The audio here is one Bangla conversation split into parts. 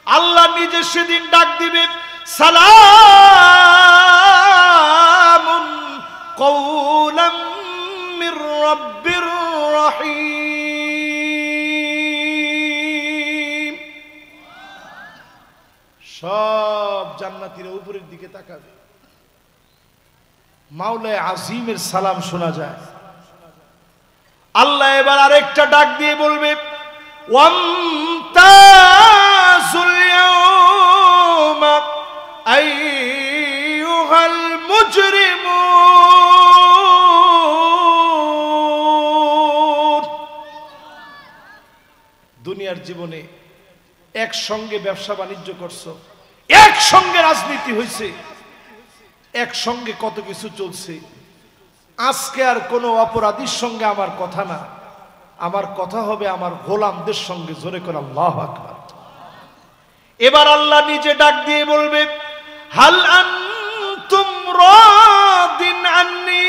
আল্লাহ নিজে সেদিন ডাক দিবে, সালামুন কওলাম মির রাব্বির রহিম। সব জান্নাতীরা উপরের দিকে তাকাবে, মাওলায়ে আজিমের সালাম শোনা যায়। আল্লাহ এবার আরেকটা ডাক দিয়ে বলবে, ওয়ামতাজুল ইয়াওমা আইয়ুহাল মুজরিমুন। দুনিয়ার জীবনে একসঙ্গে ব্যবসা বাণিজ্য করছো, একসঙ্গে রাজনীতি হয়েছে, একসঙ্গে কত কিছু চলছে। আজকে আর কোনো অপরাধীর সঙ্গে আমার কথা না, আমার কথা হবে আমার গোলামদের সঙ্গে। জোরে করে আল্লাহু আকবার। এবার আল্লাহ নিজে ডাক দিয়ে বলবে, হাল আনতুম রাদিন আন্নি।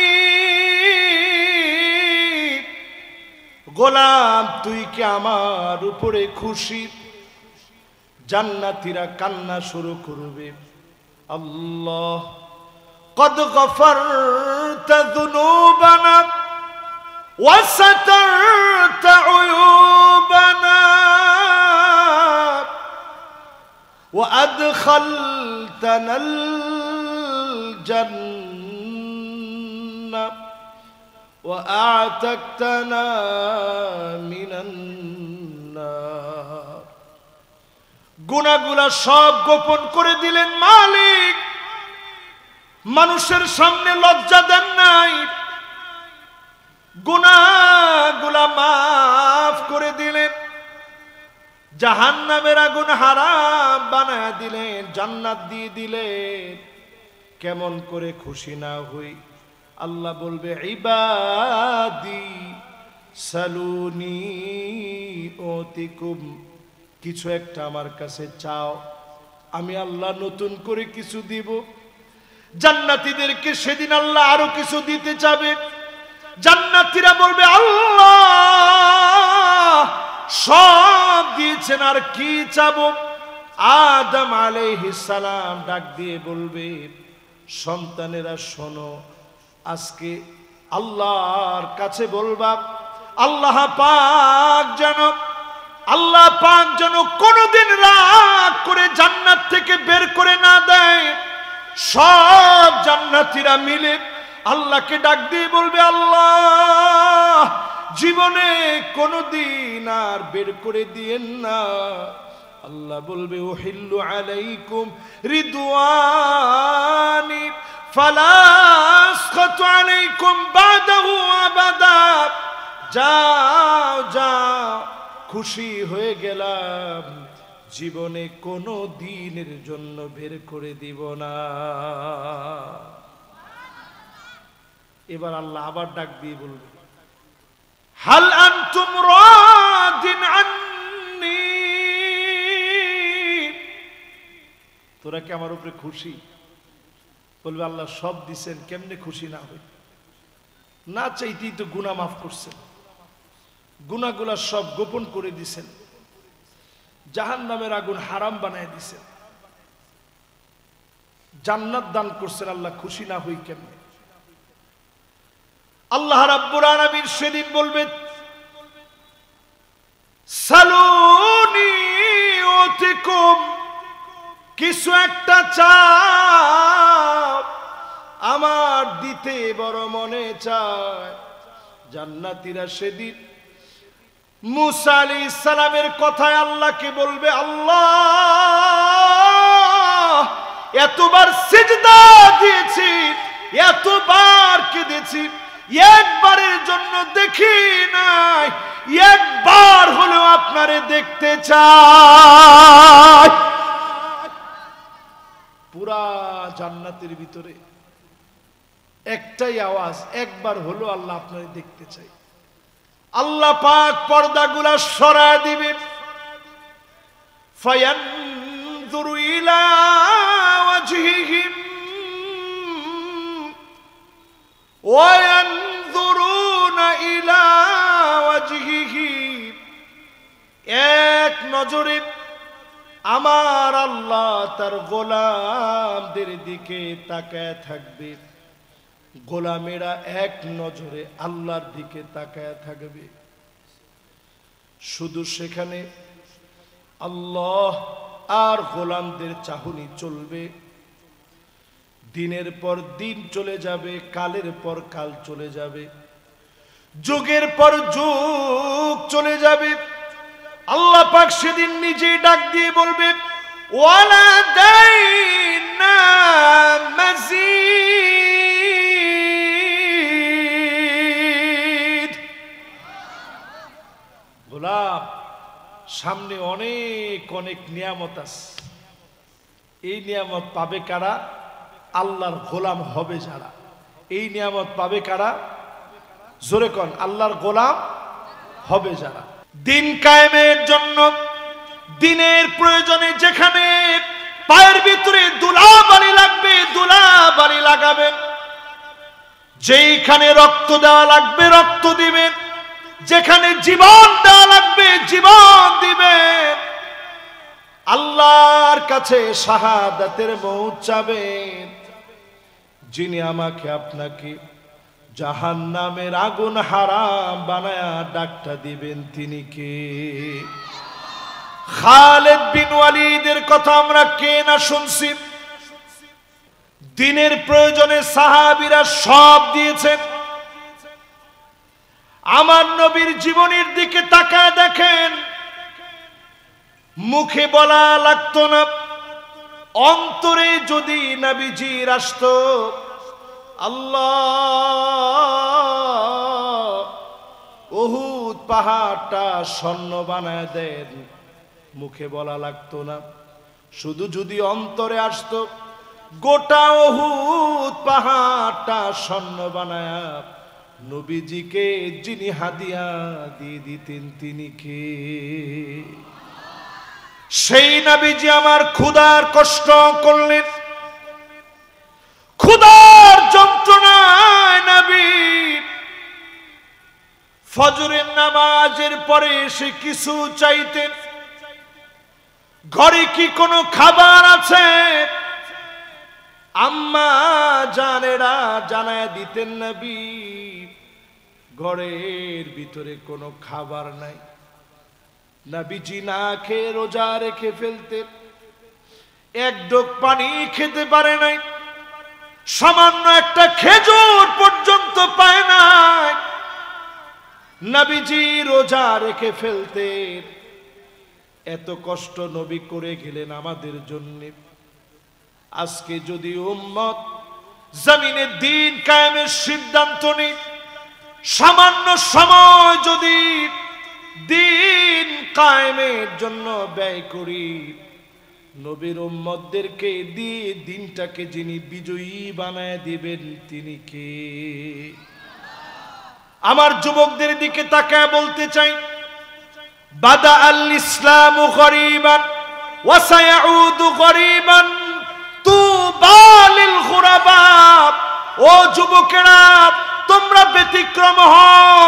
গোলাম তুই কি আমার উপরে খুশি? জান্নাতীরা কান্না শুরু করবে, আল্লাহ قد غفرت ذنوبنا وسترت عيوبنا وأدخلتنا الجنة وأعتقتنا من النار। গুনাহগুলো সব গোপন করে দিলেন মালিক, মানুষের সামনে লজ্জা দেন নাই, গুনাহগুলা মাফ করে দিলেন, জাহান্নামের আগুন হারাম বানায়া দিলেন, জান্নাত দিয়ে দিলেন। কেমন করে খুশি না হই? আল্লাহ বলবে, ইবাদি সালুনি ওতিকুম। কিছু একটা আমার কাছে চাও, আমি আল্লাহ নতুন করে কিছু দিব। জান্নাতীদেরকে সেদিন আল্লাহ আরো কিছু দিতে চাবে। জান্নাতীরা বলবে, আল্লাহ সব দিয়েছেন, আর কি চাবো? আদম আলাইহিস সালাম ডাক দিয়ে বলবে, সন্তানেরা শোনো, আজকে আল্লাহর কাছে বলবা, আল্লাহ পাক যেন কোনোদিন রাগ করে জান্নাত থেকে বের করে না দেয়। সব জান্নাতীরা মিলে আল্লাহকে ডাক দিয়ে বলবে, আল্লাহ জীবনে কোনোদিন আর বের করে দিয়েন না। আল্লাহ বলবে, উহিল্লু আলাইকুম রিদওয়ানি ফালা আসখাতু আলাইকুম বাদাহু আবাদা। যাও যাও, খুশি হয়ে গেলাম, জীবনে কোনো দিনের জন্য বের করে দিব না। এবার আল্লাহ আবার ডাক দিয়ে বলবে, হাল আনতুম রাদিন আন্নি। তোরা কি আমার উপরে খুশি? বলবে, আল্লাহ সব দিছেন, কেমনে খুশি না হই? না চাইতেই তো গুনাহ মাফ করছেন, গুনাহগুলা সব গোপন করে দিছেন, জাহান্নামের আগুন হারাম বানায় দিছেন, জান্নাত দান করছেন। আল্লাহ খুশি না হই কেমনে? আল্লাহ রাব্বুল আলামিন সেদিন বলবে, সালুনি ওতিকুম। কিছু একটা চাও, আমার দিতে বড় মনে চায়। জান্নাতীরা সেদিন মুসা আলাইহিস সালামের কথায় আল্লাহকে বলবে, আল্লাহ এতবার সিজদা দিয়েছি, এতবার কেঁদেছি, একবারের জন্য দেখি নাই, একবার হলেও আপনারে দেখতে চাই। পুরা জান্নাতের ভিতরে একটাই আওয়াজ, একবার হলো আল্লাহ আপনারে দেখতে চাই। আল্লাহ পাক পর্দাগুলা সরায় দিবে, ফায়ানযুরু ইলা ওয়াজহিহিম ওয়া ইয়ানযুরুনা ইলা ওয়াজহিহি। এক নজরে আমার আল্লাহ তার গোলামদের দিকে তাকায় থাকবে, গোলামেরা এক নজরে আল্লাহর দিকে তাকায় থাকবে। শুধু সেখানে আল্লাহ আর গোলামদের চাহনি চলবে। দিনের পর দিন চলে যাবে, কালের পর কাল চলে যাবে, যুগের পর যুগ চলে যাবে। আল্লাহ পাক সেদিন নিজেই ডাক দিয়ে বলবে, ওয়ালাদাইনা মাজিদ। গোলাম, সামনে অনেক অনেক নিয়ামত আছে। এই নিয়ামত পাবে কারা? আল্লাহর গোলাম হবে যারা। এই নিয়ামত পাবে কারা? জোরে কোন, আল্লাহর গোলাম হবে যারা। দিন কায়েমের জন্য দিনের প্রয়োজনে যেখানে পায়ের ভিতরে ধুলাবালি লাগবে ধুলাবালি লাগাবেন, যেইখানে রক্ত দেওয়া লাগবে রক্ত দিবেন, যেখানে জীবন দেওয়া লাগবে জীবন দিবেন। আল্লাহর কাছে শাহাদাতের মউত চাবেন। যিনি আমাকে আপনাকে জাহান্নামের আগুন হারাম বানায়া ডাকটা দিবেন তিনি কে? খালিদ বিন ওয়ালিদের কথা আমরা কে না শুনছি। দিনের প্রয়োজনে সাহাবীরা সব দিয়েছেন। আমার নবীর জীবনের দিকে তাকায় দেখেন, মুখে বলা লাগতো না, অন্তরে যদি নবীজির আসতো, আল্লাহ উহুদ পাহাড়টা স্বর্ণ বানায় দেন, মুখে বলা লাগতো না। শুধু যদি অন্তরে আসতো, গোটা উহুদ পাহাড়টা স্বর্ণ বানায় নবীজিকে যিনি হাদিয়া দিয়ে দিতেন তিনি কে? সেই নবীজি আমার ক্ষুধার কষ্ট করলেন, ক্ষুধার যন্ত্রণায় নবী ফজরের নামাজের পরে এসে কিছু চাইতেন। ঘরে কি কোনো খাবার আছে? আম্মা জানেরা জানায় দিতেন নবী ঘরের ভিতরে কোনো খাবার নাই। নবীজি না খেয়ে রোজা রেখে ফেলতেন, এক ঢোক পানি খেতে পারে নাই, সামান্য একটা খেজুর পর্যন্ত পায় নাই। নবীজি রোজা রেখে ফেলতেন। এত কষ্ট নবী করে গেলেন আমাদের জন্য। আজকে যদি উম্মত জমিনে দিন কায়েমের সিদ্ধান্ত নেই, সামান্য সময় যদি দিন কায়েমের জন্য ব্যয় করি, নবীর উম্মতদেরকে দিয়ে দিনটাকে যিনি বিজয়ী বানায় দিবেন তিনি কে? আমার যুবকদের দিকে তাকায় বলতে চাই, বাদা আল ইসলামু গরীবান ওয়া সায়াউদু গরীবান তুবা লিল গুরাবা। ও যুবকেরা, তোমরা ব্যতিক্রম হও।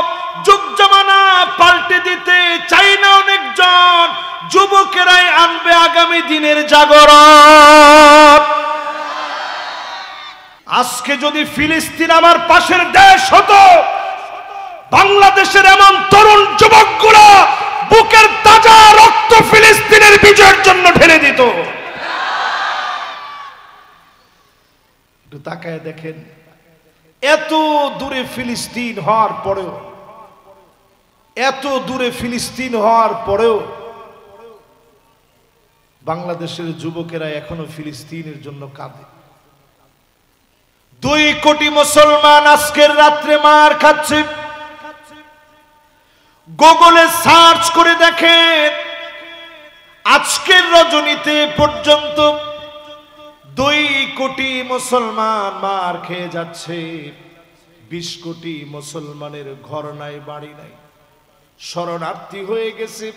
যুগ জামানা পাল্টে দিতে চাই না অনেকজন, যুবকেরাই আনবে আগামী দিনের জাগরণ। আজকে যদি ফিলিস্তিন আমার পাশের দেশ হতো, বাংলাদেশের এমন তরুণ যুবকগুলো বুকের তাজা রক্ত ফিলিস্তিনের বিজয়ের জন্য ঢেলে দিত। একটু তাকায় দেখেন, এত দূরে ফিলিস্তিন হওয়ার পরেও, এত দূরে ফিলিস্তিন হওয়ার পরেও বাংলাদেশের যুবকেরা এখনো ফিলিস্তিনের জন্য কাঁদে। 2 কোটি মুসলমান আজকের রাত্রে মার খাচ্ছে। গুগলে সার্চ করে দেখেন, আজকের রজনীতে পর্যন্ত 2 কোটি মুসলমান মার খেয়ে যাচ্ছে। 20 কোটি মুসলমানের ঘর নাই, বাড়ি নাই, শরণার্থী হয়ে গেছে।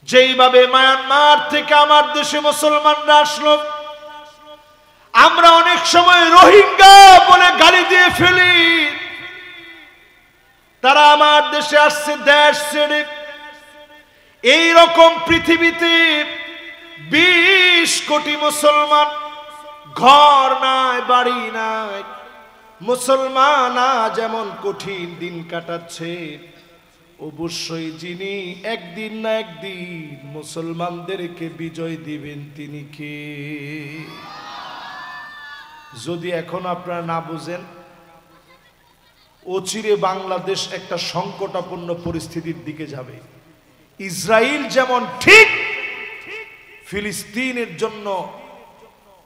যেইভাবে মায়ানমার থেকে আমার দেশে মুসলমানরা আসলো, আমরা অনেক সময় রোহিঙ্গা বলে গালি দিয়ে ফেলি। তারা আমার দেশে আসছে দেশ ছেড়ে। এই রকম পৃথিবীতে 20 কোটি মুসলমান, ঘর নাই বাড়ি নাই, মুসলমান যেমন কঠিন দিন কাটাচ্ছে, অবশ্যই যিনি একদিন না একদিন মুসলমানদেরকে বিজয় দিবেন তিনি কে? যদি এখন আপনারা না বুঝেন, অচিরে বাংলাদেশ একটা সংকটাপন্ন পরিস্থিতির দিকে যাবে। ইসরায়েল যেমন ঠিক ফিলিস্তিনের জন্য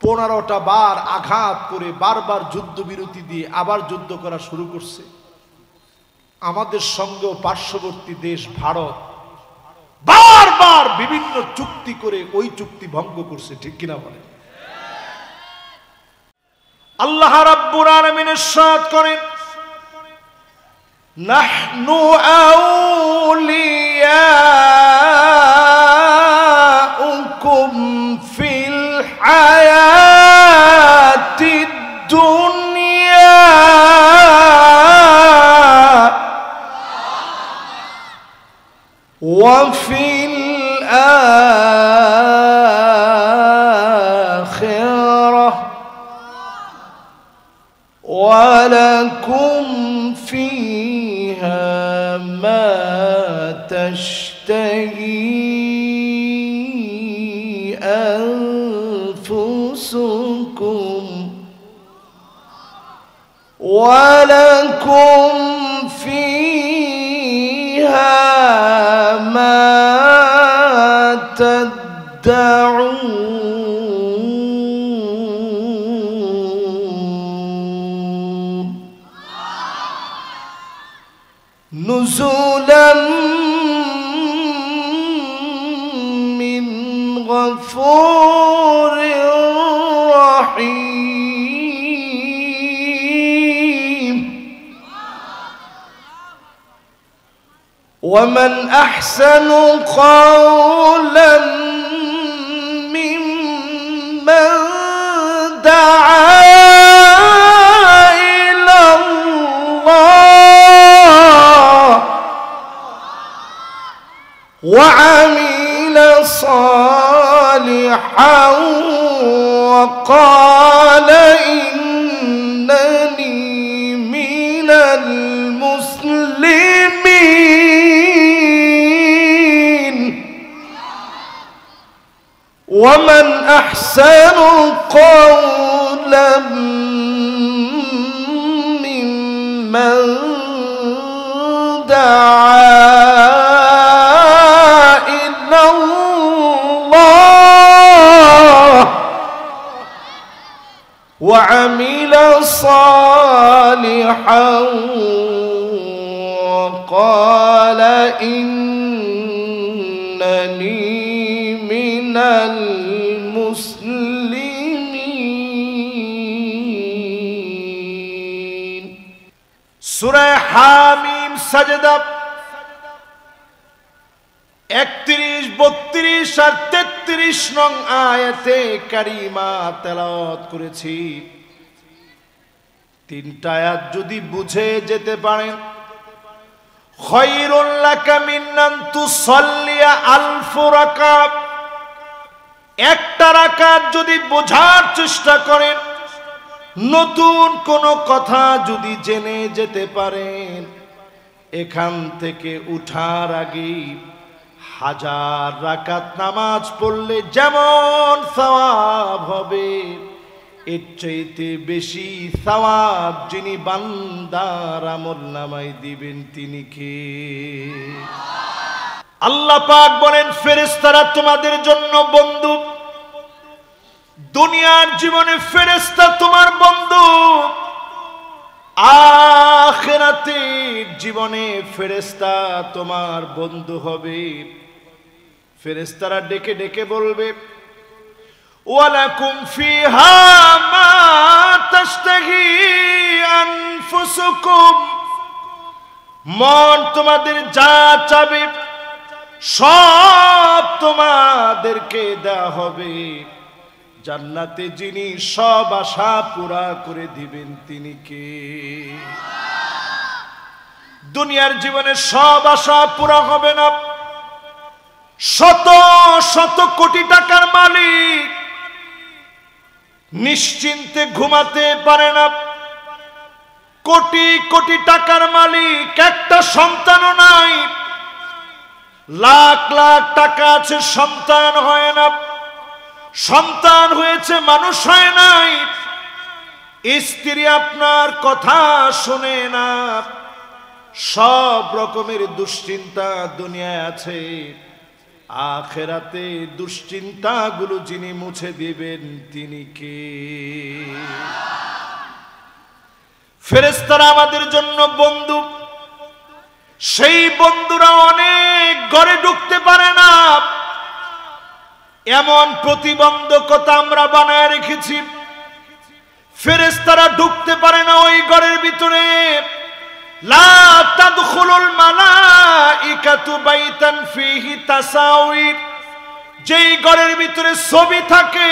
15টা বার আঘাত করে বারবার যুদ্ধবিরতি দিয়ে আবার যুদ্ধ করা শুরু করছে, আমাদের সঙ্গেও পার্শ্ববর্তী দেশ ভারত বারবার বিভিন্ন চুক্তি করে ওই চুক্তি ভঙ্গ করছে, ঠিক কিনা বলেন? আল্লাহ রাব্বুল আলামিন ইরশাদ করেন, নাহনু আউলিয়াউকুম ফিল হায়াতিদ দুনিয়া ওয়া ফিল আখিরাহ ওয়া লাকুম ফিহা মা তাশতাহি আনফুসুকুম ওয়া লাকুম ফিহা মা تدعون نزلا من غفور رحيم ومن أحسن قولا ممن دعا إلى الله وعمل صالحا وقال إنني من المسلمين ومن أحسن قولا ممن دعا إلى الله وعمل صالحا وقال إنني من المسلمين সূরা হামিম সাজদা 31, 32 আর 33 নং আয়াতে কারিমা তেলাওয়াত করেছি। 3টা আয়াত যদি বুঝে যেতে পারেন, খায়রুল লাকা মিন আন তুসাল্লিয়া আলফ রাকাত, একটা রাকাত যদি বোঝার চেষ্টা করেন, নতুন কোন কথা যদি জেনে যেতে পারেন, এখান থেকে উঠার আগে 1000 রাকাত নামাজ পড়লে যেমন সওয়াব হবে, এর চাইতে বেশি সওয়াব যিনি বান্দার আমলনামায় দিবেন তিনি কে? আল্লাহ পাক বলেন, ফেরেশতারা তোমাদের জন্য বন্ধু। দুনিয়ার জীবনে ফেরেশতা তোমার বন্ধু, আখিরাতের জীবনে ফেরেশতা তোমার বন্ধু হবে। ফেরেশতারা ডেকে ডেকে বলবে, ওয়ালাকুম ফিহা মা তাশতাহি আনফুসুকুম, মন তোমাদের যা চাবে সব তোমাদেরকে দেয়া হবে। জান্নাতে যিনি সব আশা পুরা করে দিবেন তিনি কে? দুনিয়ার জীবনে সব আশা পুরা হবে না, শত শত কোটি টাকার মালিক নিশ্চিন্তে ঘুমাতে পারে না। কোটি কোটি টাকার মালিক, একটা সন্তানও নাই। লাখ লাখ টাকা আছে, সন্তান হয় না। সন্তান হয়েছে, মানুষ হয় নাই। স্ত্রী আপনার কথা শোনে না। সব রকমের দুশ্চিন্তা দুনিয়ায় আছে। আখিরাতে দুশ্চিন্তাগুলো যিনি মুছে দিবেন তিনি কে? ফেরেশতারা আমাদের জন্য বন্ধু। সেই বন্ধুরা অনেক ঘরে ঢুকতে পারে না। এমন প্রতিবন্ধকতা আমরা বানায় রেখেছি, ফেরেশতারা ঢুকতে পারে না ওই ঘরের ভিতরে। লা তাদখুলুল মালাইকাতু বাইতান ফীহি তাসাউইর। যেই ঘরের ভিতরে ছবি থাকে,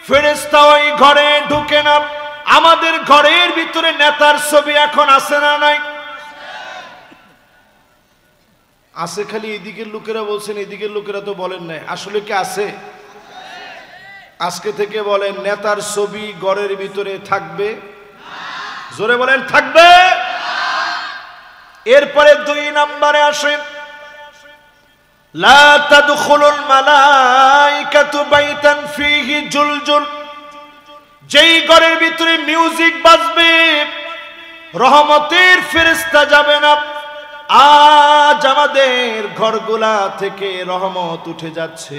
ফেরেশতা ওই ঘরে ঢুকে না। আমাদের ঘরের ভিতরে নেতার ছবি এখন আছে না নাই? আছে। খালি এদিকের লোকেরা বলছেন, এদিকের লোকেরা তো বলেন নাই। আসলে কি আছে? আজকে থেকে বলেন, নেতার ছবি ঘরের ভিতরে থাকবে? জোরে বলেন, থাকবে। এরপরে 2 নম্বরে আসেন, লা তাদখুলুল মালাইকাতু বাইতান ফীহি জুলজুল। যেই ঘরের ভিতরে মিউজিক বাজবে, রহমতের ফেরেশতা যাবে না। আজ আমাদের ঘরগুলা থেকে রহমত উঠে যাচ্ছে।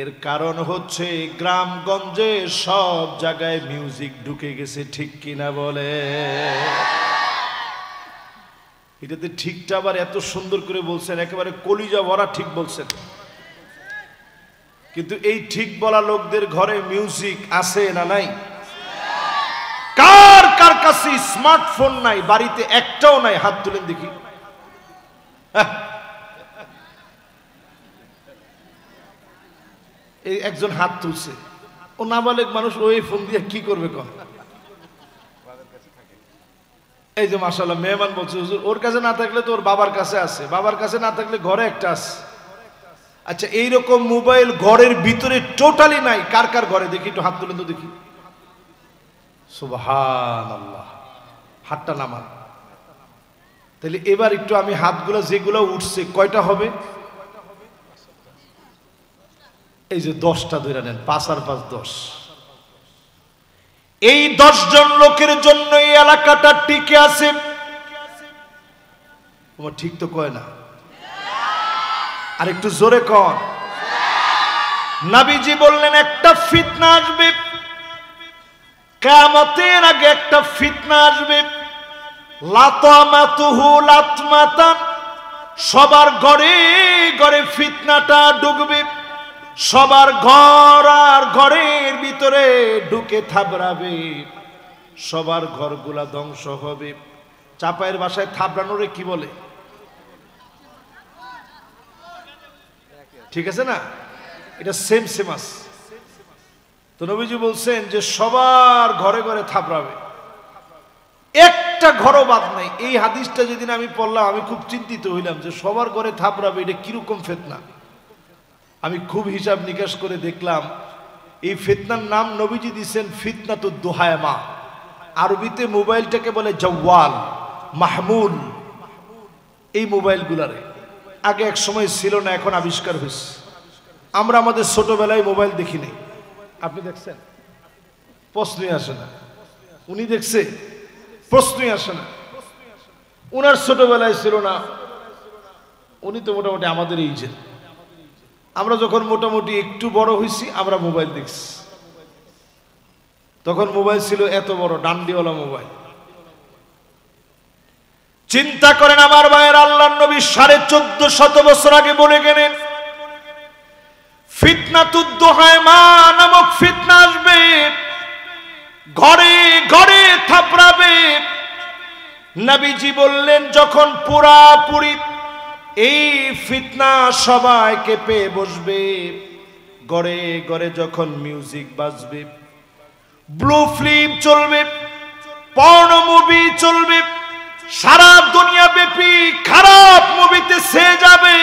এর কারণ হচ্ছে গ্রামগঞ্জে সব জায়গায় মিউজিক ঢুকে গেছে। ঠিক কিনা বলে? এটাতে ঠিকটা আবার এত সুন্দর করে বলছেন, একেবারে কলিজা ভরা ঠিক বলছেন। কিন্তু এই ঠিক বলা লোকদের ঘরে মিউজিক আছে না নাই? কার কার কাছে স্মার্টফোন নাই? বাড়িতে একটাও নাই, হাত তুলেন দেখি। এই একজন হাত তুলছে। ও নাবালেগ মানুষ, ওই ফোন দিয়ে কি করবে? কম এই যে মাশাআল্লাহ মেহমান বলছে, হুজুর ওর কাছে না থাকলে তো ওর বাবার কাছে আছে, বাবার কাছে না থাকলে ঘরে একটা আছে। আচ্ছা, এইরকম মোবাইল ঘরের ভিতরে টোটালি নাই। কার কার ঘরে দেখি, একটু হাত তুলেন তো দেখি। সুবহানাল্লাহ, হাতটা নামান। তাহলে এবার একটু আমি হাতগুলো যেগুলো উঠছে কয়টা হবে? এই যে 10টা ধরে নেন, 5 আর 5 10। এই 10 জন লোকের জন্য এই এলাকাটা টিকে আছে। তোমার ঠিক তো কয় না? আর একটু জোরে কন। নবীজি বললেন একটা ফিতনা আসবে, কিয়ামতের আগে একটা ফিতনা আসবে। লাতামাতুহু লাতমাতান। সবার ঘরে ঘরে ফিতনাটা ঢুকবে। সবার ঘর আর ঘরের ভিতরে ঢুকে থাবড়াবে। সবার ঘরগুলা ধ্বংস হবে। চাপায়ের ভাষায় থাবড়ানোরে কি বলে? ঠিক আছে না? এটা সেম সেমাস। তো নবীজি বলছেন যে সবার ঘরে ঘরে থাবড়াবে, একটা ঘরও বাদ নাই। এই হাদিসটা যেদিন আমি পড়লাম আমি খুব চিন্তিত হইলাম যে সবার ঘরে থাবড়াবে, এটা কিরকম ফিতনা। আমি খুব হিসাব নিকাশ করে দেখলাম এই ফিতনার নাম নবীজি দিয়েছেন ফিতনাতুদ দুহায়মা। আরবিতে মোবাইলটাকে বলে জাওয়াল, মাহমুল। এই মোবাইলগুলারে আগে এক সময় ছিল না, এখন আবিষ্কার হয়েছে। আমরা আমাদের ছোটবেলায় মোবাইল দেখি নাই। আপনি দেখছেন? প্রশ্নই আসে না। উনি দেখছে? প্রশ্নই আসে না। উনার ছোটবেলায় ছিল না, উনি তো মোটামুটি আমাদের এই যে আমরা যখন মোটামুটি একটু বড় হয়েছি আমরা মোবাইল দেখছি। তখন মোবাইল ছিল এত বড়, ডান্ডিওয়ালা মোবাইল। চিন্তা করেন আমার ভাইয়ের, আল্লাহর নবী 1450 বছর আগে বলে গেলেন ফিতনাতুদ দুহায়মা নামক ফিতনা আসবে, ঘরে ঘরে থাপড়াবে। নবীজি বললেন যখন পুরাপুরি এই ফিতনা সবাইকে পেয়ে বসবে, ঘরে ঘরে যখন মিউজিক বাজবে, ব্লু ফিল্ম চলবে, পর্ন মুভি চলবে, সারা দুনিয়া ব্যাপী খারাপ মুভিতে সে যাবে।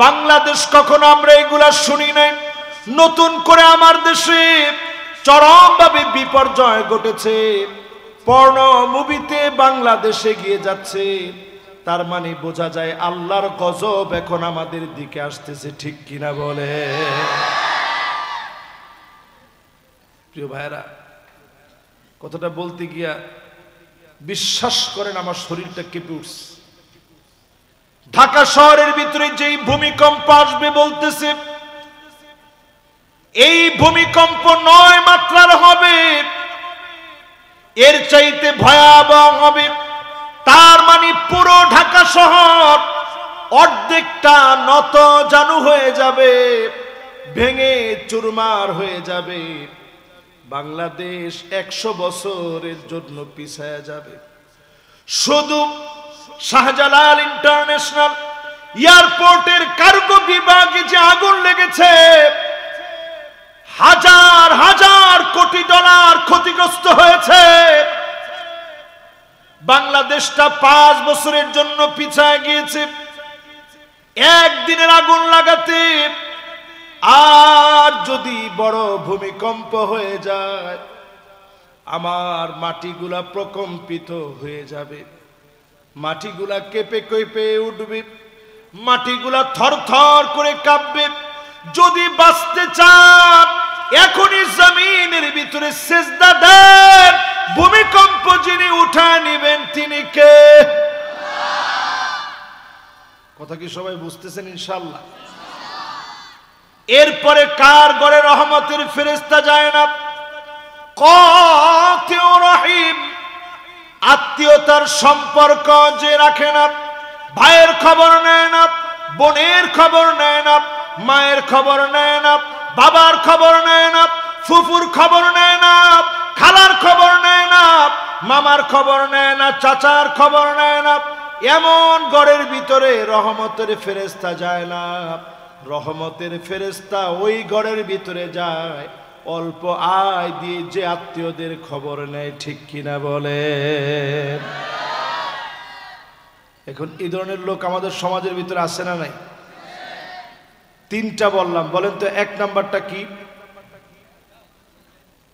বাংলাদেশ কখনো আমরা এগুলা শুনি নাই। নতুন করে আমার দেশে চরমভাবে বিপর্যয় ঘটেছে। পর্ন মুভিতে বাংলাদেশে গিয়ে যাচ্ছে, তার মানে বোঝা যায় আল্লাহর গজব এখন আমাদের দিকে আসতেছে, ঠিক কিনা বলে? প্রিয় ভাইরা, কথাটা বলতে গিয়া বিশ্বাস করেন আমার শরীরটা কেঁপে উঠছে। ঢাকা শহরের ভিতরে যেই ভূমিকম্প আসবে বলতেছে, এই ভূমিকম্প 9 মাত্রার হবে, এর চাইতে ভয়াবহ হবে। তার মানে পুরো ঢাকা শহর অর্ধেকটা নত জানু হয়ে যাবে, ভেঙে চুরমার হয়ে যাবে। বাংলাদেশ 100 বছরের জন্য পিছায়া যাবে। শুধু শাহজালাল ইন্টারন্যাশনাল এয়ারপোর্টের কার্গো বিভাগে যে আগুন লেগেছে, হাজার হাজার কোটি ডলার ক্ষতিগ্রস্ত হয়েছে। বাংলাদেশটা 5 বছরের জন্য পিছায় গিয়েছে। একদিনের আগুন লাগাতে আর যদি বড় ভূমিকম্প হয়ে যায়, আমার মাটিগুলা প্রকম্পিত হয়ে যাবে, মাটিগুলা কেঁপে কেঁপে উঠবে, মাটিগুলা থরথর করে কাঁপবে। যদি বাঁচতে চান এখনই জমিনের ভিতরে সিজদা দেন। ভূমিকম্প যিনি উঠায় নেবেন তিনি কে? কথা কি সবাই বুঝতেছেন ইনশাআল্লাহ? এরপরে কার ঘরে রহমতের ফেরেশতা যায় না? কাতিউ রহিম, আত্মীয়তার সম্পর্ক যে রাখে না, ভাইয়ের খবর নেয় না, বোনের খবর নেয় না, মায়ের খবর নেয় না, বাবার খবর নেয় না, ফুফুর খবর নেয় না, খালার খবর নেয় না, মামার খবর নেয় না, চাচার খবর নেয় না, এমন ঘরের ভিতরে রহমতের ফেরেশতা যায় না। রহমতের ফেরেশতা ওই ঘরের ভিতরে যায় অল্প আয় দিয়ে যে আত্মীয়দের খবর নেয়, ঠিক কিনা বলে? এখন এই ধরনের লোক আমাদের সমাজের ভিতরে আছে না নাই? 3টা বললাম, বলেন তো 1 নাম্বারটা কি?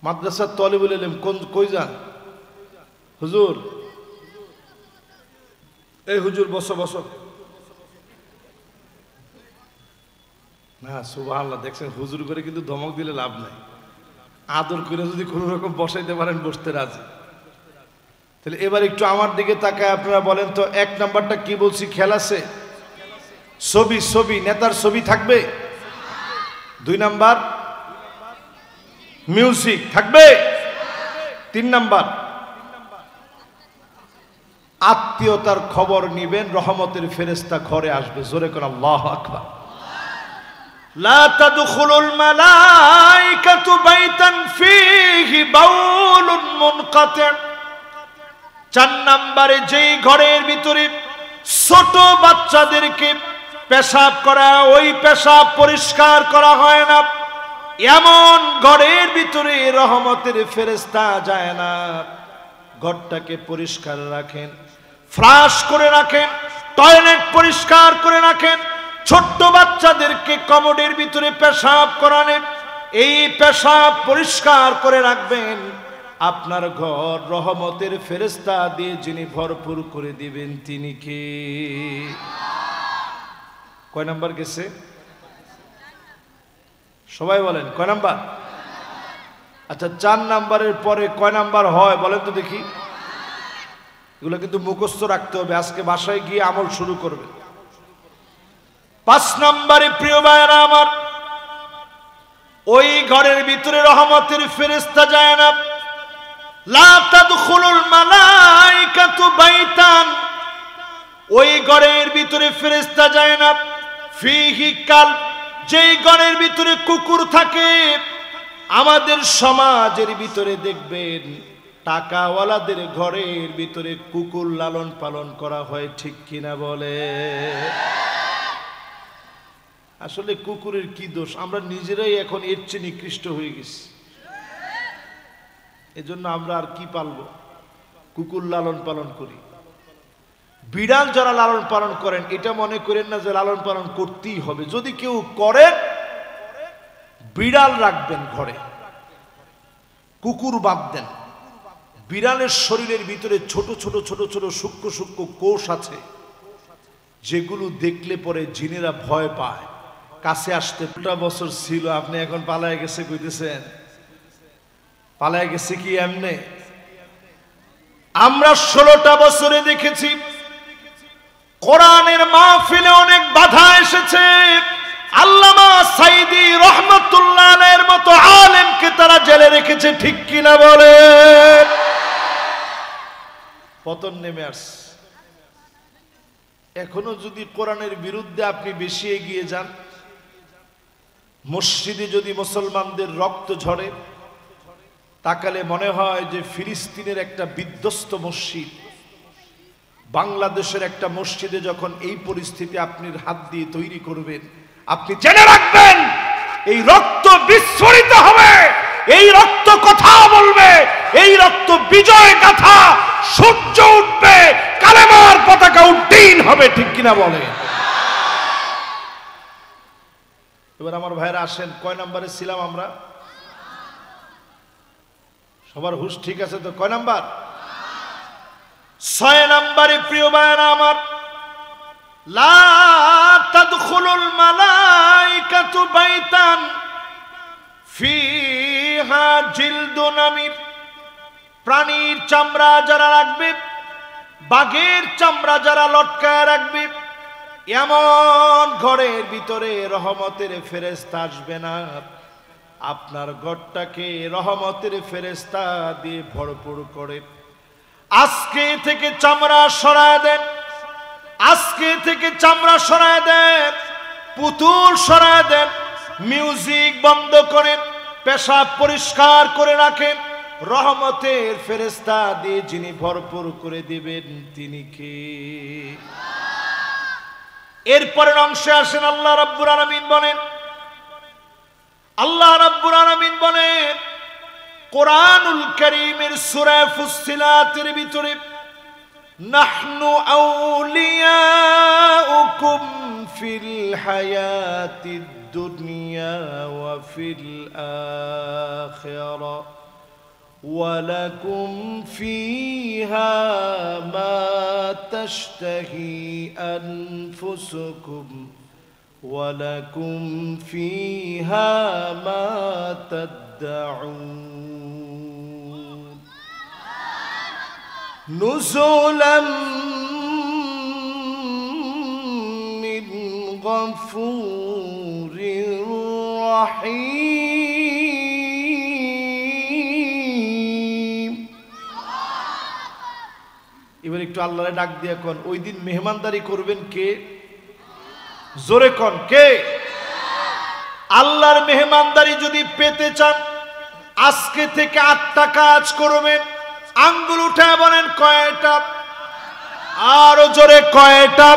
মাদ্রাসার তলিবুল ইলম কই যান? হুজুর, এই হুজুর বসো বসো না। সুবহানাল্লাহ, দেখছেন হুজুর করে কিন্তু ধমক দিলে লাভ নাই। আদর করে যদি কোনো রকম বসাইতে পারেন বসতে রাজি। তাহলে এবার একটু আমার দিকে তাকায় আপনারা বলেন তো 1 নাম্বারটা কি বলছি? খেয়াল আছে? ছবি, ছবি, নেতার ছবি থাকবে। 2 নাম্বার মিউজিক থাকবে। 3 নাম্বার আত্মীয়তার খবর নিবেন, রহমতের ফেরেশতা ঘরে আসবে। জোরে কোন আল্লাহু আকবার। লা তাদখুলুল মালাইকাতু বাইতান ফীহি বাউলুন মুনকাতি। 4 নম্বরে যেই ঘরের ভিতরে ছোট বাচ্চাদেরকে পেশাব করা, ওই পেশাব পরিষ্কার করা হয় না, এমন ঘরের ভিতরে রহমতের ফেরেশতা যায় না। ঘরটাকে পরিষ্কার রাখেন, ফ্লাশ করে রাখেন, টয়লেট পরিষ্কার করে রাখেন, ছোট্ট বাচ্চাদেরকে কমোডের ভিতরে পেশাব করালেন, এই পেশাব পরিষ্কার করে রাখবেন। আপনার ঘর রহমতের ফেরেশতা দিয়ে যিনি ভরপুর করে দিবেন তিনি কে? কয় নাম্বার গেছে? সবাই বলেন কয় নাম্বার? আচ্ছা, 4 নাম্বারের পরে কয় নাম্বার হয় বলেন তো দেখি। এগুলো কিন্তু মুখস্থ রাখতে হবে, আজকে বাসায় গিয়ে আমল শুরু করবে। 5 নম্বরে প্রিয় ভাইরা আমার, ওই ঘরের ভিতরে রহমতের ফেরেশতা যায় না। লা তাদখুলুল মালাইকাতু বাইতান, ওই ঘরের ভিতরে ফেরেশতা যায় না। ফীহি কালব, যেই ঘরের ভিতরে কুকুর থাকে। আমাদের সমাজের ভিতরে দেখবেন টাকাওয়ালাদের ঘরের ভিতরে কুকুর লালন পালন করা হয়, ঠিক কিনা বলে? আসলে কুকুরের কি দোষ? আমরা নিজেরাই এখন এর চেয়ে নিকৃষ্ট হয়ে গেছি। এজন্য আমরা আর কি পালবো? কুকুর লালন পালন করি। বিড়াল যারা লালন পালন করেন এটা মনে করেন না যে লালন পালন করতেই হবে। যদি কেউ করেন, বিড়াল রাখবেন ঘরে, কুকুর বাদ দেন। বিড়ালের শরীরের ভিতরে ছোট ছোট ছোট ছোট সূক্ষ্ম সূক্ষ্ম কোষ আছে, যেগুলো দেখলে পরে জিনেরা ভয় পায়, কাছে আসতে। 2টা বছর ছিল, আপনি এখন পালায় গেছে কইতেছেন। পালায় গেছে কি এমনে? আমরা 16টা বছরে দেখেছি কোরআনের মাহফিলে অনেক বাধা এসেছে। আল্লামা সাইদি রহমাতুল্লাহ আলাইহির মতো আলেমকে তারা জেলে রেখেছে, ঠিক কিনা বলেন? পতন নেমে আসছে। এখনো যদি কোরআনের বিরুদ্ধে আপনি বেশি এগিয়ে যান, মসজিদে যদি মুসলমানদের রক্ত ঝরে, তাকালে মনে হয় যে ফিলিস্তিনের একটা বিধ্বস্ত মসজিদ, বাংলাদেশের একটা মসজিদে যখন এই পরিস্থিতি আপনি হাত দিয়ে তৈরি করবেন, আপনি জেনে রাখবেন এই রক্ত বিস্ফোরিত হবে, এই রক্ত কথা বলবে, এই রক্ত বিজয় গাথা, সূর্য উঠবে, কালেমার পতাকা উড্ডীন হবে, ঠিক কিনা বলে? এবার আমার ভাইরা আসেন, কয় নাম্বারে ছিলাম আমরা? সবার হুশ ঠিক আছে তো? কয় নাম্বার? 6 নাম্বারে। প্রিয় ভাইরা আমার, লা তাদখুলুল মালাইকাতু বাইতান ফিহা জিলদুন আমির। প্রাণীর চামড়া যারা রাখবে, বাঘের চামড়া যারা লটকায় রাখবে, এমন ঘরের ভিতরে রহমতের ফেরেশতা আসবে না। আপনার ঘরটাকে রহমতের ফেরেশতা দিয়ে ভরপুর করে। আজকে থেকে চামড়া সরায় দেন, আজকে থেকে চামড়া সরায় দেন, পুতুল সরায় দেন, মিউজিক বন্ধ করেন, পেশাব পরিষ্কার করে রাখেন। রহমতের ফেরেশতা দিয়ে যিনি ভরপুর করে দিবেন তিনি কে? এরপরের অংশে আসেন, আল্লাহ রাব্বুল আলামিন বলেন, আল্লাহ রাব্বুল আলামিন বলেন কোরআনুল কারীমের সূরা ফুসসিলাতের ভিতরে, নাহনু আউলিয়াউকুম ফিল হায়াতিদ দুনিয়া ওয়া ফিল আখিরা ওয়ালাকুম ফিহা মা তাশতাহি আনফুসুকুম ওয়ালাকুম ফিহা মা তাদউন নুজুলাম মিন গফুরির রহিম। এবার একটু আল্লাহরে ডাক দিয়ে কোন, ওই দিন মেহমানদারি করবেন কে? জোরে কোন, কে? আল্লাহর মেহমানদারি যদি পেতে চান, আজকে থেকে 8টা কাজ করবেন। আঙ্গুল উঠায় বলেন কয়টা? আরো জোরে কয়টা?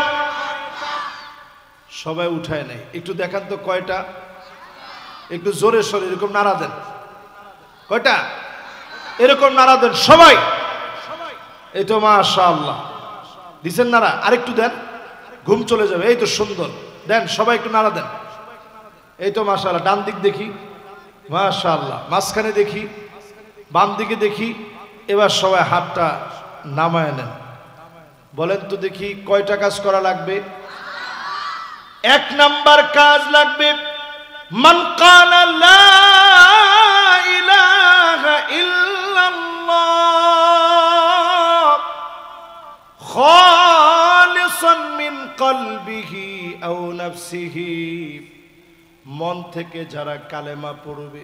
সবাই উঠায় নেই, একটু দেখান তো কয়টা? একটু জোরে সরে এরকম নাড়া দেন। কয়টা? এরকম নাড়া দেন সবাই। এই তো মাশাআল্লাহ দিছেন নাড়া, আরেকটু দেন, ঘুম চলে যাবে। এই তো সুন্দর, দেন সবাই একটু নাড়া দেন। এই তো মাশাআল্লাহ। ডান দিক দেখি, মাশাআল্লাহ। মাঝখানে দেখি, বাম দিকে দেখি। এবার সবাই হাতটা নামায় নেন। বলেন তো দেখি কয়টা কাজ করা লাগবে? 1 নাম্বার কাজ লাগবে, মান ক্বালা লা ইলাহা ইল্লাল্লাহ খালিসান মিন কলবিহি আও নাফসিহি। মন থেকে যারা কালেমা পড়বে,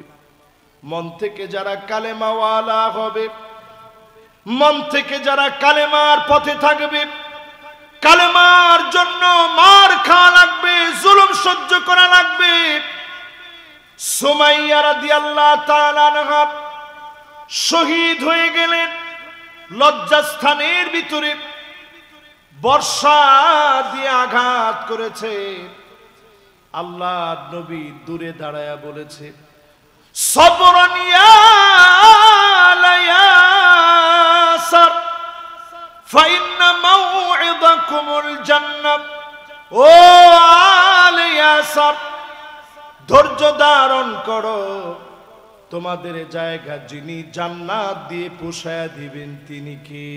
মন থেকে যারা কালেমাওয়ালা হবে, মন থেকে যারা কালেমার পথে থাকবে, কালেমার জন্য মার খাওয়া লাগবে, জুলুম সহ্য করা লাগবে। সুমাইয়া রাদিয়াল্লাহু তাআলা আনহা শহীদ হয়ে গেলেন লজ্জাস্থানের ভিতরে, বর্ষা দিয়ে আঘাত করেছে। আল্লাহ নবী দূরে দাঁড়ায়া বলেছে, সবরান ইয়া লায়াসার ফাইন্না মাউইদ মাওদাকুমুল জান্নাহ। ও আলে ইয়াসার, ধৈর্য ধারণ করো, তোমাদের জায়গা যিনি জান্নাত দিয়ে পোষায়া দিবেন তিনি কে?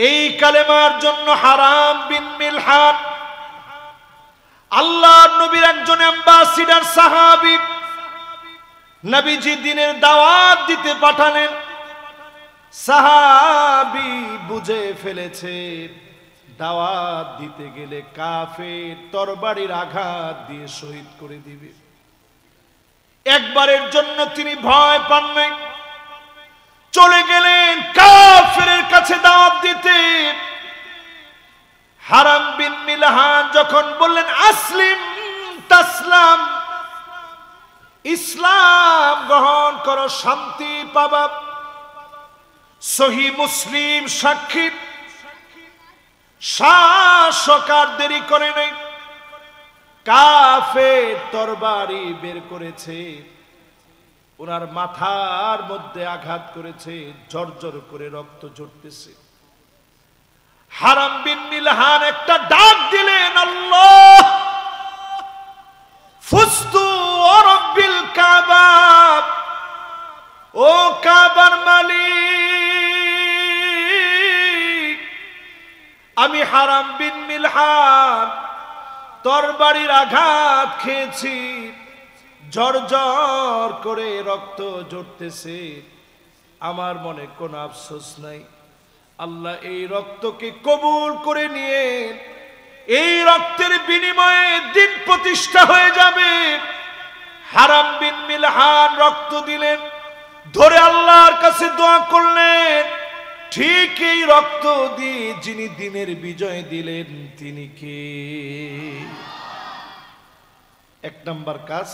এই কালেমার জন্য হারাম বিন মিলহান আল্লাহর নবীর একজন অ্যাম্বাসিডার সাহাবী, নবীজি দিনের দাওয়াত দিতে পাঠালেন। সাহাবী বুঝে ফেলেছে দাওয়াত দিতে গেলে কাফের তরবারির আঘাত দিয়ে শহীদ করে দিবে। একবারের জন্য তিনি ভয় পান নাই, চলে গেলেন কাফেরের কাছে দাওয়াত দিতে। হারাম বিন মিলহান যখন বললেন আসলিম তাসলাম, ইসলাম গ্রহণ করো শান্তি পাবা, সহিহ মুসলিম সাক্ষী, শাসকার দেরি করে নাই, কাফের তরবারি বের করেছে, ওনার মাথার মধ্যে আঘাত করেছে, জর্জর করে রক্ত ঝরতেছে। হারাম বিন মিলহান একটা ডাক দিলেন, আল্লাহ ফুস্তু রাব্বিল কাবা, ও কাবার মালিক, আমি হারাম বিন মিলহান তরবারির আঘাত খেয়েছি, ঝরঝর করে রক্ত ঝরতেছে, আমার মনে কোনো আফসোস নাই। আল্লাহ এই রক্তকে কবুল করে নিয়ে এই রক্তের বিনিময়ে দিন প্রতিষ্ঠা হয়ে যাবে। হারাম বিন মিলহান রক্ত দিলেন, ধরে আল্লাহর কাছে দোয়া করলেন, ঠিক এই রক্ত দিয়ে যিনি দিনের বিজয় দিলেন তিনি কে? এক নাম্বার কাজ,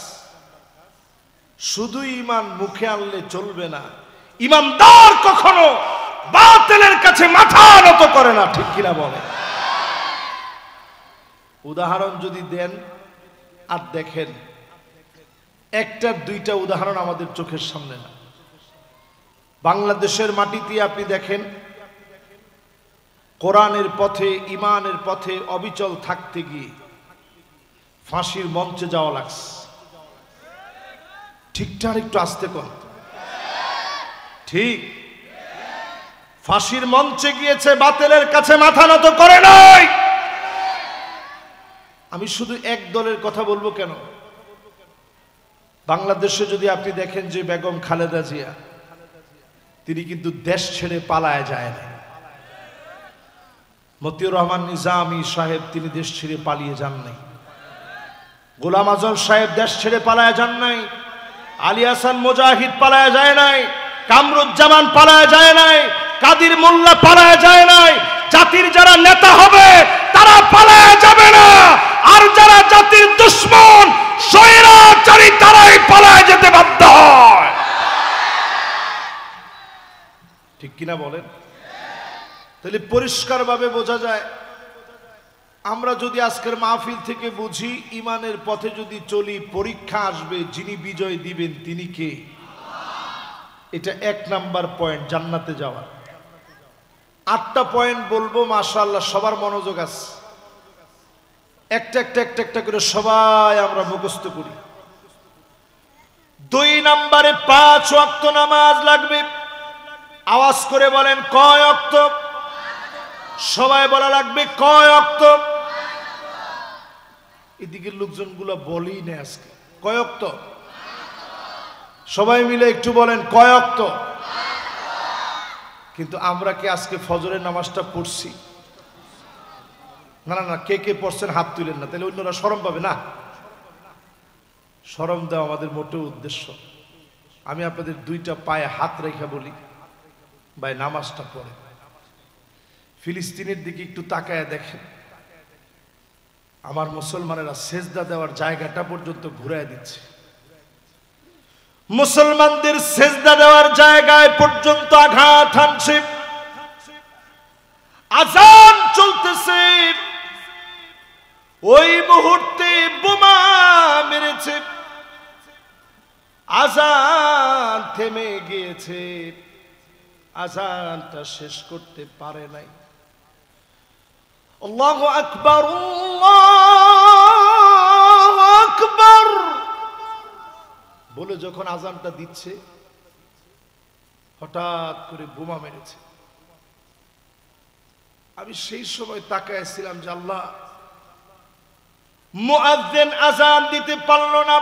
শুধু ঈমান মুখে আনলে চলবে না, ঈমানদার কখনো বাতিলের কাছে মাথা নত করে না, ঠিক কিনা বলে? উদাহরণ যদি দেন আর দেখেন, একটা দুইটা উদাহরণ আমাদের চোখের সামনে না। বাংলাদেশের মাটিতে আপনি দেখেন, কোরআনের পথে ঈমানের পথে অবিচল থাকতে গিয়ে ফাঁসির মঞ্চে যাওয়া লাগছে। ঠিকঠাক একটু আস্তে কর, ঠিক ফাঁসির মঞ্চে গিয়েছে, বাতিলের কাছে মাথা নত করে নাই। আমি শুধু এক দলের কথা বলবো কেন, বাংলাদেশে যদি আপনি দেখেন যে বেগম খালেদা জিয়া, তিনি কিন্তু দেশ ছেড়ে পালায় যায় না। মতিউর রহমান নিজামী সাহেব তিনি দেশ ছেড়ে পালিয়ে যান নাই। গোলাম আজম সাহেব দেশ ছেড়ে পালায় যান নাই। আলী হাসান মুজাহিদ পালায় যায় নাই। কামরুজ্জামান পালায় যায় নাই। কাদির মোল্লা পালায় যায় নাই। জাতির যারা নেতা হবে তারা পালায় যাবে না, আর যারা জাতির দুশ্মন স্বৈরাচারী তারাই পালায় যেতে বাধ্য হয়। ঠিক কিনা বলেন? তাহলে পরিষ্কারভাবে বোঝা যায়, আমরা যদি আজকের মাহফিল থেকে বুঝি ঈমানের পথে যদি চলি, পরীক্ষা আসবে, যিনি বিজয় দিবেন তিনি কে? এটা এক নাম্বার পয়েন্ট, জান্নাতে যাওয়া। 8টা পয়েন্ট বলবো, মাশাআল্লাহ সবার মনোযোগ আছে। একটা একটা একটা একটা করে সবাই আমরা মুখস্থ করি। 2 নম্বরে 5 ওয়াক্ত নামাজ লাগবে। আওয়াজ করে বলেন কয় ওয়াক্ত? সবাই বলা লাগবে কয় ওয়াক্ত? এদিকের লোকজনগুলো বলেই না আজকে কয় ওয়াক্ত। সবাই মিলে একটু বলেন কয় ওয়াক্ত। কিন্তু আমরা কি আজকে ফজরের নামাজটা পড়ছি? না না না, কে কে পড়ছেন হাত তুলেন না, তাহলে অন্যরা শরম পাবে না। শরম দেওয়া আমাদের মোটেও উদ্দেশ্য। আমি আপনাদের 2টা পায়ে হাত রেখে বলি, ভাই নামাজটা পড়ে। ফিলিস্তিনের দিকে একটু তাকায় দেখেন, আমার মুসলমানেরা সেজদা দেওয়ার জায়গাটা পর্যন্ত ঘুরায় দিচ্ছে। মুসলমানদের সেজদা দেওয়ার জায়গায় পর্যন্ত আঘাত হানছে। আযান চলতেছে, ওই মুহূর্তে বোমা মেরেছে, আযান থেমে গিয়েছে, আযানটা শেষ করতে পারে নাই। আল্লাহু আকবার, আল্লাহু আকবার বলে যখন আজানটা দিচ্ছে, হঠাৎ করে বোমা মেরেছে। আমি সেই সময় তাকাইছিলাম যে আল্লাহ, মুয়াজ্জিন আজান দিতে পারলো না,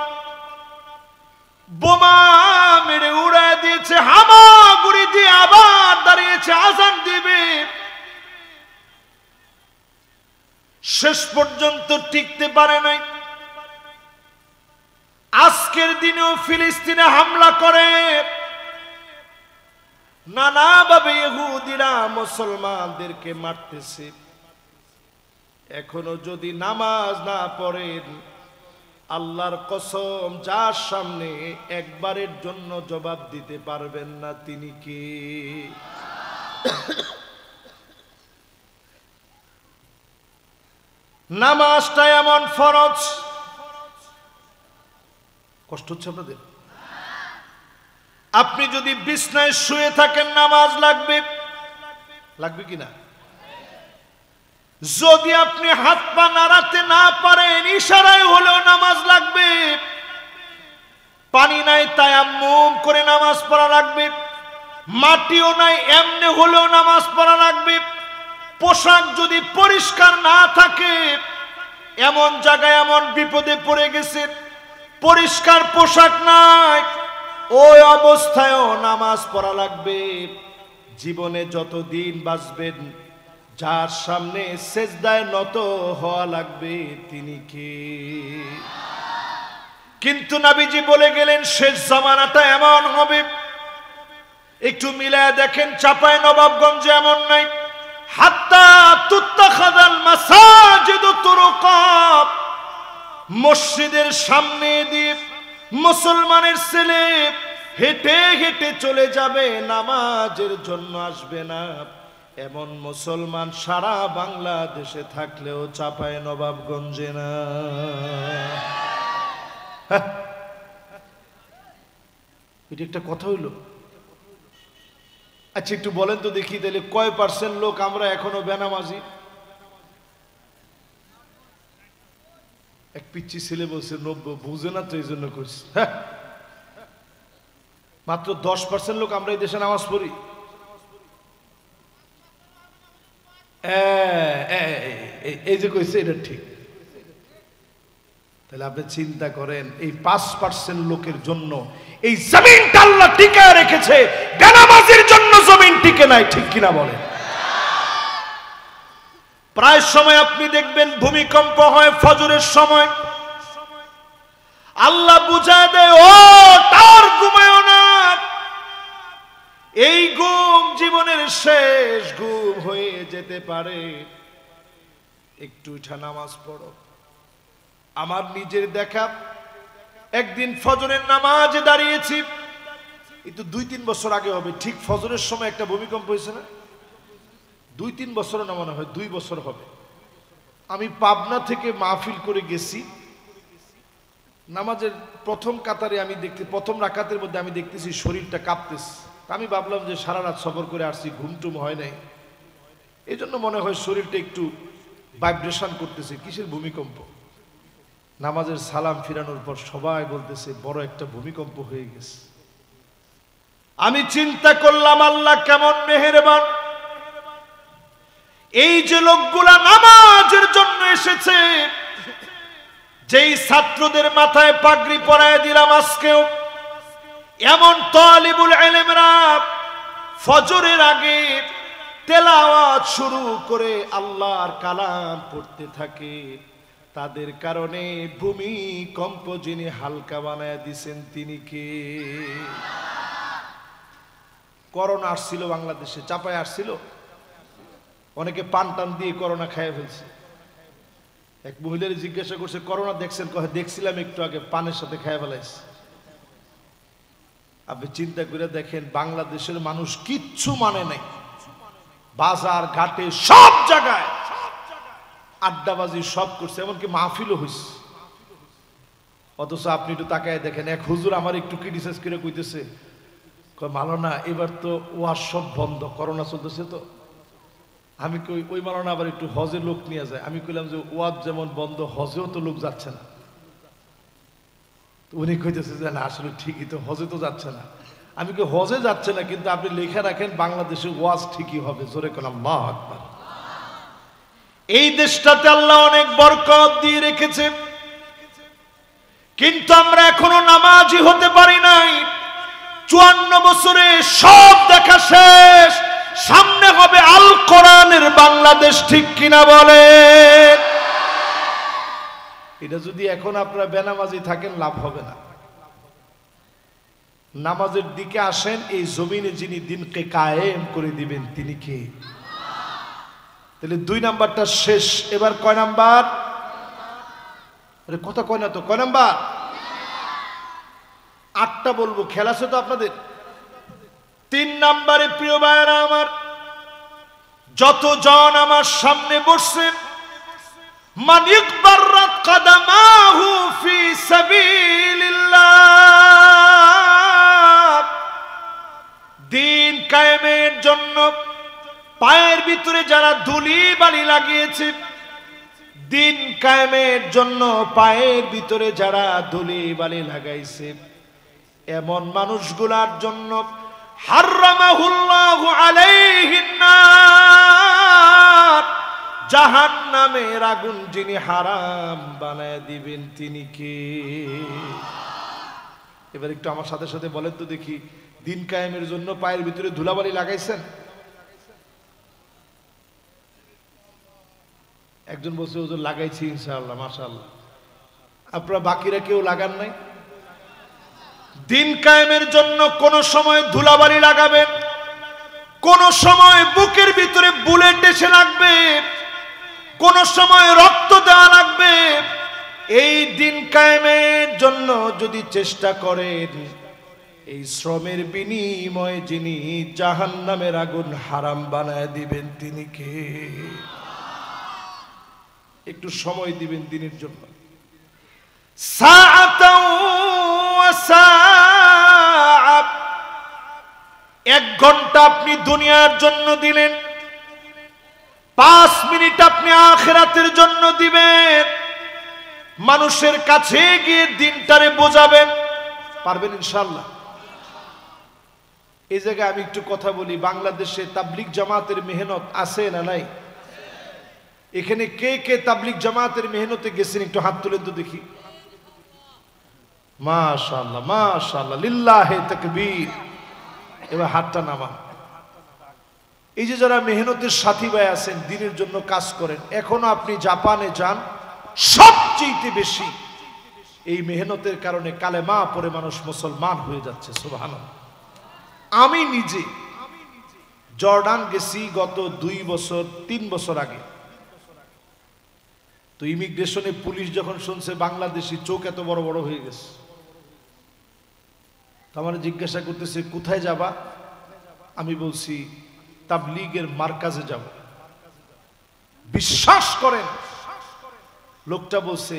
বোমা মেরে উড়ায় দিয়েছে, হামাগুড়ি দিয়ে আবার দাঁড়িয়েছে আজান দিবে। শেষ পর্যন্ত টিকতে পারে নাই। আজকের দিনেও ফিলিস্তিনে হামলা করে, নানাভাবে ইহুদিরা মুসলমানদেরকে মারতেছে। এখনো যদি নামাজ না পড়েন, আল্লাহর কসম, যার সামনে একবারের জন্য জবাব দিতে পারবেন না তিনি কে? নামাজটা এমন ফরজ। কষ্ট হচ্ছে আপনাদের? আপনি যদি বিছনায় শুয়ে থাকেন, নামাজ লাগবে, লাগবে কিনা? যদি আপনি হাত পা নাড়াতে না পারেন, ইশারায় হলেও নামাজ লাগবে। পানি নাই, তায়াম্মুম করে নামাজ পড়া লাগবে। মাটিও নাই, এমনি হলেও নামাজ পড়া লাগবে। পোশাক যদি পরিষ্কার না থাকে, এমন জায়গায় এমন বিপদে পড়ে গেছে, পরিষ্কার পোশাক নাই, ওই অবস্থায়ও নামাজ পড়া লাগবে। জীবনে যতদিন বাঁচবেন, যার সামনে সেজদায় নত হওয়া লাগবে তিনি কে? কিন্তু নবীজি বলে গেলেন শেষ জামানাটা এমন হবে, একটু মিলায় দেখেন, চাপায় নবাবগঞ্জে এমন নাই, হাত্তা তুত্তাখাযাল মাসাজিদু তুরুকা, মসজিদের সামনে দিয়ে মুসলমানের ছেলে হেঁটে হেঁটে চলে যাবে, নামাজের জন্য আসবে না। এমন মুসলমান সারা বাংলাদেশে থাকলেও চাপায় নবাবগঞ্জে না। এটা একটা কথা হইল? আচ্ছা একটু বলেন তো দেখি, তাহলে কয় পার্সেন্ট লোক আমরা এখনো বেনামাজি? এক পিচ্ছি ছেলে বলছে 90, বুঝে না তো এই জন্য করছি। মাত্র 10% লোক আমরা এই দেশে নামাজ পড়ি। এই যে কইছে এটা ঠিক। তাহলে আপনি চিন্তা করেন, এই 5% লোকের জন্য এই জমিনটা আল্লাহ টিকে রেখেছে, বেনামাজির জন্য জমিন টিকে নাই, ঠিক কিনা বলেন? প্রায় সময় আপনি দেখবেন ভূমিকম্প হয় ফজরের সময়, আল্লাহ বুঝায় দেয়, ও তার ঘুমায়ও না, এই ঘুম জীবনের শেষ ঘুম হয়ে যেতে পারে, একটু উঠা নামাজ পড়ো। আমার নিজের দেখা, একদিন ফজরের নামাজে দাঁড়িয়েছি, কিন্তু 2-3 বছর আগে হবে, ঠিক ফজরের সময় একটা ভূমিকম্প হয়েছে না? 2-3 বছর না, মনে হয় 2 বছর হবে। আমি পাবনা থেকে মাহফিল করে গেছি, নামাজের প্রথম কাতারে আমি দেখতে, প্রথম রাকাতের মধ্যে আমি দেখতেছি শরীরটা কাঁপতেছে। আমি ভাবলাম যে সারা রাত সফর করে আসছি, ঘুমটুম হয় নাই, এই জন্য মনে হয় শরীরটা একটু ভাইব্রেশন করতেছে। কিসের ভূমিকম্প? নামাজের সালাম ফিরানোর পর সবাই বলতেছে বড় একটা ভূমিকম্প হয়ে গেছে। আমি চিন্তা করলাম আল্লাহ কেমন মেহেরবান, এই যে লোকগুলা নামাজের জন্য এসেছে, যেই ছাত্রদের মাথায় পাগড়ি পরায় দিলাম আজকেও, এমন তালিবুল ইলমরা ফজরের আগে তেলাওয়াত শুরু করে আল্লাহর কালাম পড়তে থাকে, তাদের কারণে ভূমিকম্প যিনি হালকা বানায় দিয়েছেন তিনি কে? করোনা আসছিল বাংলাদেশে, চাপায় আসছিল, অনেকে পান টান দিয়ে করোনা খাইয়ে ফেলছে। এক মহিলার জিজ্ঞাসা করছে করোনা দেখছেন? কহে দেখছিলাম একটু আগে, পানের সাথে খাইয়ে ফেলাইছে। আপনি চিন্তা করে দেখেন, বাংলাদেশের মানুষ কিচ্ছু মানে নাই, বাজার ঘাটে সব জায়গায় আড্ডাবাজি সব করছে, এমনকি মাহফিলও হয়েছে। অথচ আপনি একটু তাকায় দেখেন, এক হুজুর আমার একটু ক্রিটিসাইজ করে কইতেছে, ভালো না, এবার তো ওয়াজ সব বন্ধ, করোনা চলতেছে তো। আমি কই ওই মালানা আবার একটু হজে লোক নিয়ে যায়। আমি কইলাম যে ওয়াজ যেমন বন্ধ, হজেও তো লোক যাচ্ছে না। উনি কইতেছে যে না আসলে ঠিকই তো, হজে তো যাচ্ছে না। আমি কই হজে যাচ্ছে না, কিন্তু আপনি লেখা রাখেন বাংলাদেশে ওয়াজ ঠিকই হবে। জোরে করলাম আল্লাহু আকবার। এই দেশটাতে আল্লাহ অনেক বরকত দিয়ে রেখেছে, কিন্তু আমরা এখনো নামাজি হতে পারি নাই। 54 বছরে সব দেখা শেষ, সামনে হবে আল কোরআনের বাংলাদেশ, ঠিক কিনা বলে? এটা যদি এখন আপনারা বেনামাজি থাকেন লাভ হবে না। নামাজের দিকে আসেন। এই জমিনে যিনি দিনকে কায়েম করে দিবেন তিনি কে? তাহলে 2 নাম্বারটা শেষ। এবার কয় নাম্বার? আরে কথা কয় না তো, কয় নাম্বার? 8টা বলবো, খেলা আছে তো আপনাদের। 3 নাম্বারে প্রিয় ভাইরা আমার, যতজন আমার সামনে বসছেন, মান ইকবাররাত কদমাহু ফি সাবিলিল্লাহ, দিন কায়েমের জন্য পায়ের ভিতরে যারা ধুলি বালি লাগিয়েছে, দিন কায়েমের জন্য পায়ের ভিতরে যারা ধুলি বালি লাগাইছে, এমন মানুষগুলার জন্য হারামাহুল্লাহু আলাইহিন নার, জাহান্নামের আগুন যিনি হারাম বানায় দিবেন তিনি কে? এবার একটু আমার সাথে সাথে বলেন তো দেখি, দিন কায়েমের জন্য পায়ের ভিতরে ধুলাবালি লাগাইছেন? একজন বলছে হুজুর লাগাইছি ইনশাআল্লাহ, মাশাআল্লাহ। আপনারা বাকিরা কেউ লাগান নাই? দিন কায়েমের জন্য কোন সময় ধুলাবালি লাগাবেন, কোন সময় বুকের ভিতরে বুলেট এসে লাগবে, কোন সময় রক্ত দেওয়া লাগবে। এই দিন কায়েমের জন্য যদি চেষ্টা করেন, এই শ্রমের বিনিময়ে যিনি জাহান্নামের আগুন হারাম বানায় দিবেন তিনি কে? একটু সময় দিবেন দিনের জন্য। সাআতাও ওয়া সাআ, 1 ঘন্টা আপনি দুনিয়ার জন্য দিলেন, 5 মিনিট আপনি আখিরাতের জন্য দিবেন। মানুষের কাছে গিয়ে দিনটারে বোঝাবেন, পারবেন ইনশাআল্লাহ? এই জায়গায় আমি একটু কথা বলি, বাংলাদেশে তাবলিগ জামাতের মেহনত আছে না নাই? এখানে কে কে তাবলিগ জামাতের মেহনতে গেছেন একটু হাত তুলেন তো দেখি। মাশাআল্লাহ মাশাআল্লাহ, লিল্লাহে তাকবীর। এবার হাতটা নামান। এই যে যারা মেহনতের সাথী ভাই আছেন, দিনের জন্য কাজ করেন, এখনো আপনি জাপানে যান, সবচেয়ে বেশি এই মেহনতের কারণে কালেমা পড়ে মানুষ মুসলমান হয়ে যাচ্ছে, সুবহানাল্লাহ। আমি নিজে জর্ডান গেছি গত 2 বছর 3 বছর আগে। তো ইমিগ্রেশনে পুলিশ যখন শুনছে বাংলাদেশি, চোখ এত বড় বড় হয়ে গেছে। তো আমার জিজ্ঞাসা করতেছে কোথায় যাবা? আমি বলছি তাবলীগের মার্কাজে যাব। বিশ্বাস করেন, লোকটা বলছে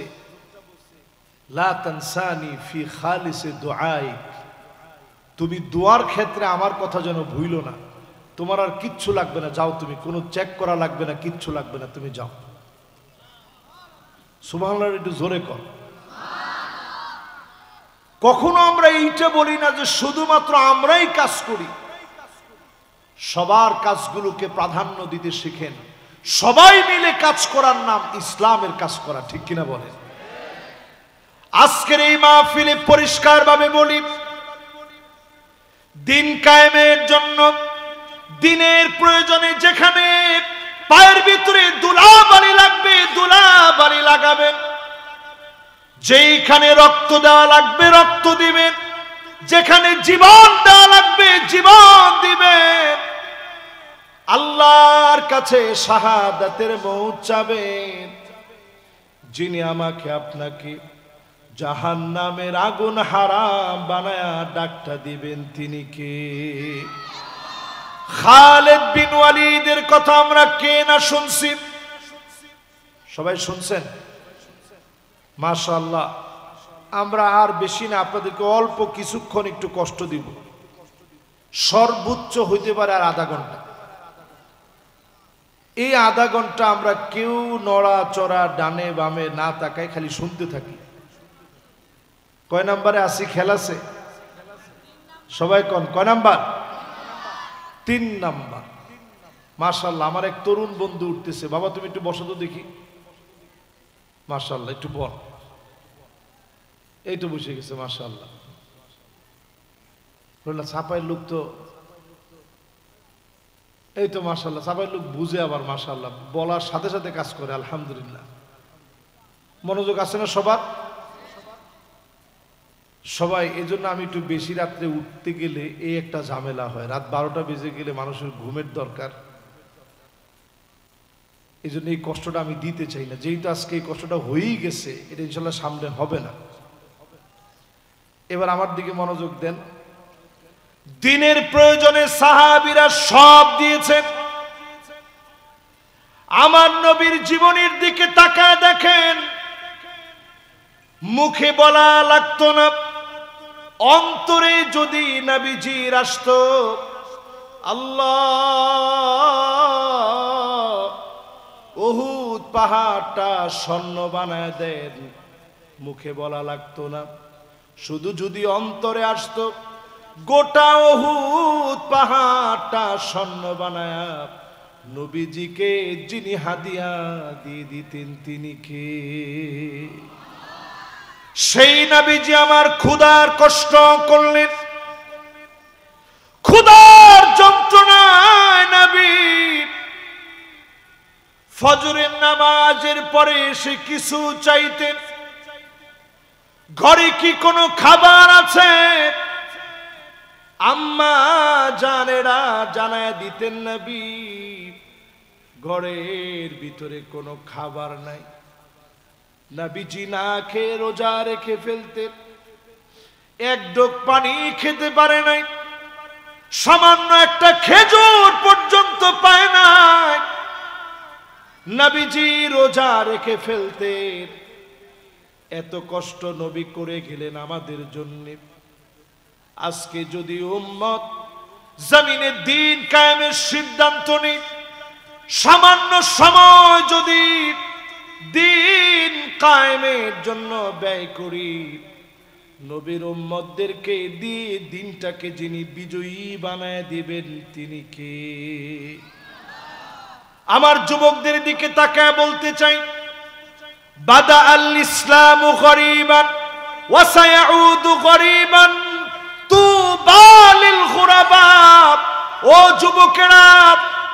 লা তানসানি ফি খালিসি দুআইক, তুমি দোয়ার ক্ষেত্রে আমার কথা যেন ভুইলো না। তোমার আর কিচ্ছু লাগবে না, যাও তুমি, কোনো চেক করা লাগবে না, কিচ্ছু লাগবে না, তুমি যাও। সুবহানাল্লাহ, একটু জোরে কর। কখনো আমরা এইটা বলি না যে শুধুমাত্র আমরাই কাজ করি। সবার কাজগুলোকে প্রাধান্য দিতে শিখেন। সবাই মিলে কাজ করার নাম ইসলামের কাজ করা, ঠিক কিনা বলেন? আজকের এই মাহফিলে পরিষ্কারভাবে বলি, দিন কায়েমের জন্য দিনের প্রয়োজনে যেখানে পায়ের ভিতরে ধুলাবালি লাগবে ধুলাবালি লাগাবেন, যেখানে রক্ত দেওয়া লাগবে রক্ত দিবেন, যেখানে জীবন দেওয়া লাগবে জীবন দিবেন। আল্লাহর কাছে শাহাদাতের মওত চাবেন। যিনি আমাকে আপনাকে জাহান্নামের আগুন হারাম বানায়া ডাকটা দিবেন তিনি কে? খালিদ বিন ওয়ালিদের কথা আমরা কে না শুনছি? সবাই শুনছেন? মাশাআল্লাহ। আমরা আর বেশি না, আপনাদেরকে অল্প কিছুক্ষণ একটু কষ্ট দিব। সর্বোচ্চ হইতে পারে আর আধা ঘন্টা। এই আধা ঘন্টা আমরা কেউ নড়াচড়া ডানে বামে না তাকাই, খালি শুনতে থাকি। কয় নাম্বারে আসি খেল আছে? সবাই কন কয় নাম্বার? 3 নাম্বার। মাশাআল্লাহ, আমার এক তরুণ বন্ধু উঠতেছে। বাবা তুমি একটু বসো তো দেখি। মাশাআল্লাহ, একটু বল। এই তো বসে গেছে মাশাআল্লাহ। ছাপাই লোক তো, এই তো মাশাআল্লাহ, ছাপাই লোক বুঝে আবার মাশাআল্লাহ, বলার সাথে সাথে কাজ করে। আলহামদুলিল্লাহ, মনোযোগ আছে না সবার? সবাই এই জন্য আমি একটু বেশি রাত্রে উঠতে গেলে এই একটা ঝামেলা হয়, রাত 12টা বেজে গেলে মানুষের ঘুমের দরকার। এই জন্য এই কষ্টটা আমি দিতে চাই না। যেহেতু আজকে এই কষ্টটা হয়েই গেছে, এটা ইনশাল্লাহ সামনে হবে না। এবার আমার দিকে মনোযোগ দেন। দিনের প্রয়োজনে সাহাবীরা সব দিয়েছেন। আমার নবীর জীবনের দিকে তাকায় দেখেন, মুখে বলা লাগতো না, অন্তরে যদি নবীজির আসতো, আল্লাহ উহুদ পাহাড়টা স্বর্ণ বানায় দেন, মুখে বলা লাগতো না। শুধু যদি অন্তরে আসতো, গোটা উহুদ পাহাড়টা স্বর্ণ বানায় নবীজিকে যিনি হাদিয়া দিয়ে দিতেন তিনি কে? সেই নবীজি আমার ক্ষুধার কষ্ট করলেন, ক্ষুধার যন্ত্রণায় নবী ফজরের নামাজের পরে এসে কিছু চাইতেন। ঘরে কি কোনো খাবার আছে? আম্মা জানেরা জানায় দিতেন নবী ঘরের ভিতরে কোনো খাবার নাই। নবীজি না খেয়ে রোজা রেখে ফেলতেন, এক ঢোক পানি খেতে পারে নাই, সামান্য একটা খেজুর পর্যন্ত পায় নাই। নবীজি রোজা রেখে ফেলতেন। এত কষ্ট নবী করে গেলেন আমাদের জন্য। আজকে যদি উম্মত জমিনে দ্বীন কায়েমের সিদ্ধান্ত নেই, সামান্য সময় যদি দ্বীন কায়েমের জন্য ব্যয় করি, নবীর উম্মতদেরকে দিয়ে দিনটাকে যিনি বিজয়ী বানায় দিবেন তিনি কে? আমার যুবকদের দিকে তাকায় বলতে চাই, বাদা আল ইসলামু গরীবান ওয়া সায়াউদু গরীবান তুবা লিল গুরাবা। ও যুবকেরা,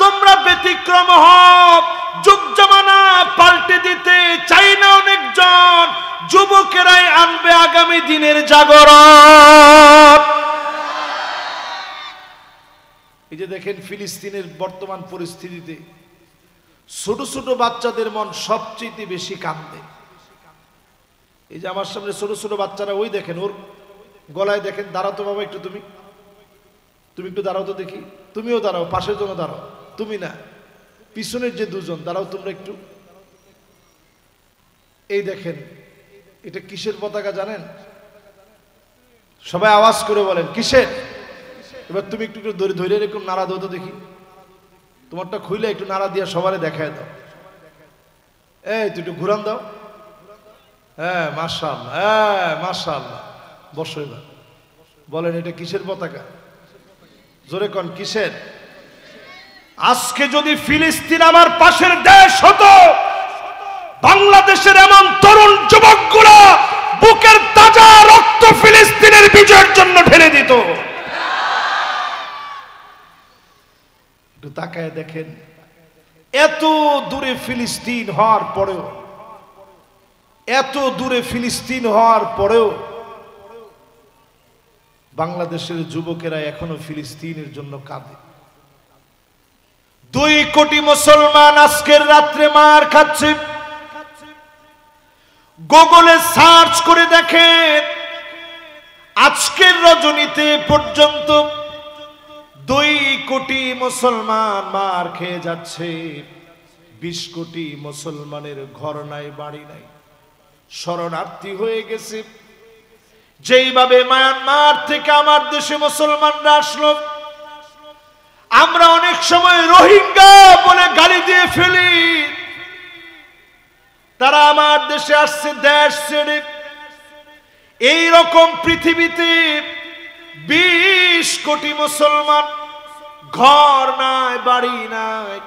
তোমরা ব্যতিক্রম হও। যুগ জামানা পাল্টে দিতে চাই না অনেকজন, যুবকেরাই আনবে আগামী দিনের জাগরণ। এই যে দেখেন ফিলিস্তিনের বর্তমান পরিস্থিতিতে ছোট ছোট বাচ্চাদের মন সবচেয়ে বেশি কান্দে। এই যে আমার সামনে ছোট ছোট বাচ্চারা, ওই দেখেন ওর গলায় দেখেন, দাঁড়াও তো বাবা একটু, তুমি একটু দাঁড়াও তো দেখি, তুমিও দাঁড়াও, পাশের জন্য দাঁড়াও, তুমি না পিছনের যে দুজন দাঁড়াও তোমরা একটু। এই দেখেন এটা কিসের পতাকা জানেন? সবাই আওয়াজ করে বলেন কিসের? এবার তুমি একটু ধরে ধরে এরকম নাড়া দাও তো দেখি, তোমারটা খুইলে একটু নাড়া দিয়া সবারে দেখায় দাও। এই তুই একটু ঘুরান দাও। হ্যাঁ মাশাআল্লাহ, হ্যাঁ মাশাআল্লাহ। বসো এবার, বলেন এটা কিসের পতাকা? জোরে কোন কিসের? আজকে যদি ফিলিস্তিন আমার পাশের দেশ হতো, বাংলাদেশের এমন তরুণ যুবকগুলো বুকের তাজা রক্ত ফিলিস্তিনের বিজয়ের জন্য ঢেলে দিত। একটু তাকায় দেখেন, এত দূরে ফিলিস্তিন হওয়ার পরেও, এত দূরে ফিলিস্তিন হওয়ার পরেও বাংলাদেশের যুবকেরা এখনো ফিলিস্তিনের জন্য কাঁদে। 2 কোটি মুসলমান আজকের রাত্রে মার খাচ্ছে। গুগলে সার্চ করে দেখেন, আজকের রজনীতে পর্যন্ত 2 কোটি মুসলমান মার খেয়ে যাচ্ছে। 20 কোটি মুসলমানের ঘর নাই, বাড়ি নাই, শরণার্থী হয়ে গেছে। যেইভাবে মায়ানমার থেকে আমার দেশে মুসলমানরা আসলো, আমরা অনেক সময় রোহিঙ্গা বলে গালি দিয়ে ফেলি। তারা আমার দেশে আসছে দেশ ছেড়ে। এই রকম পৃথিবীতে 20 কোটি মুসলমান, ঘর নাই বাড়ি নাই,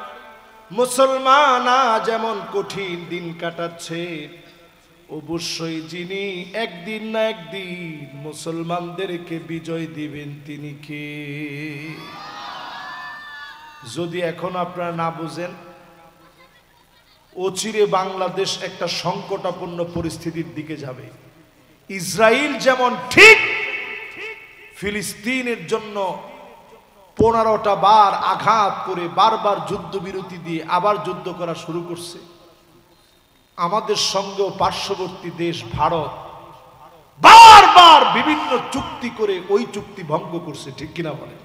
মুসলমান যেমন কঠিন দিন কাটাচ্ছে, অবশ্যই যিনি একদিন না একদিন মুসলমানদেরকে বিজয় দিবেন তিনি কে? যদি এখন আপনারা না বুঝেন, অচিরে বাংলাদেশ একটা সংকটাপন্ন পরিস্থিতির দিকে যাবে। ইসরায়েল যেমন ঠিক ফিলিস্তিনের জন্য 15টা বার আঘাত করে বারবার যুদ্ধবিরতি দিয়ে আবার যুদ্ধ করা শুরু করছে, আমাদের সঙ্গেও পার্শ্ববর্তী দেশ ভারত বারবার বিভিন্ন চুক্তি করে ওই চুক্তি ভঙ্গ করছে, ঠিক কিনা বলেন?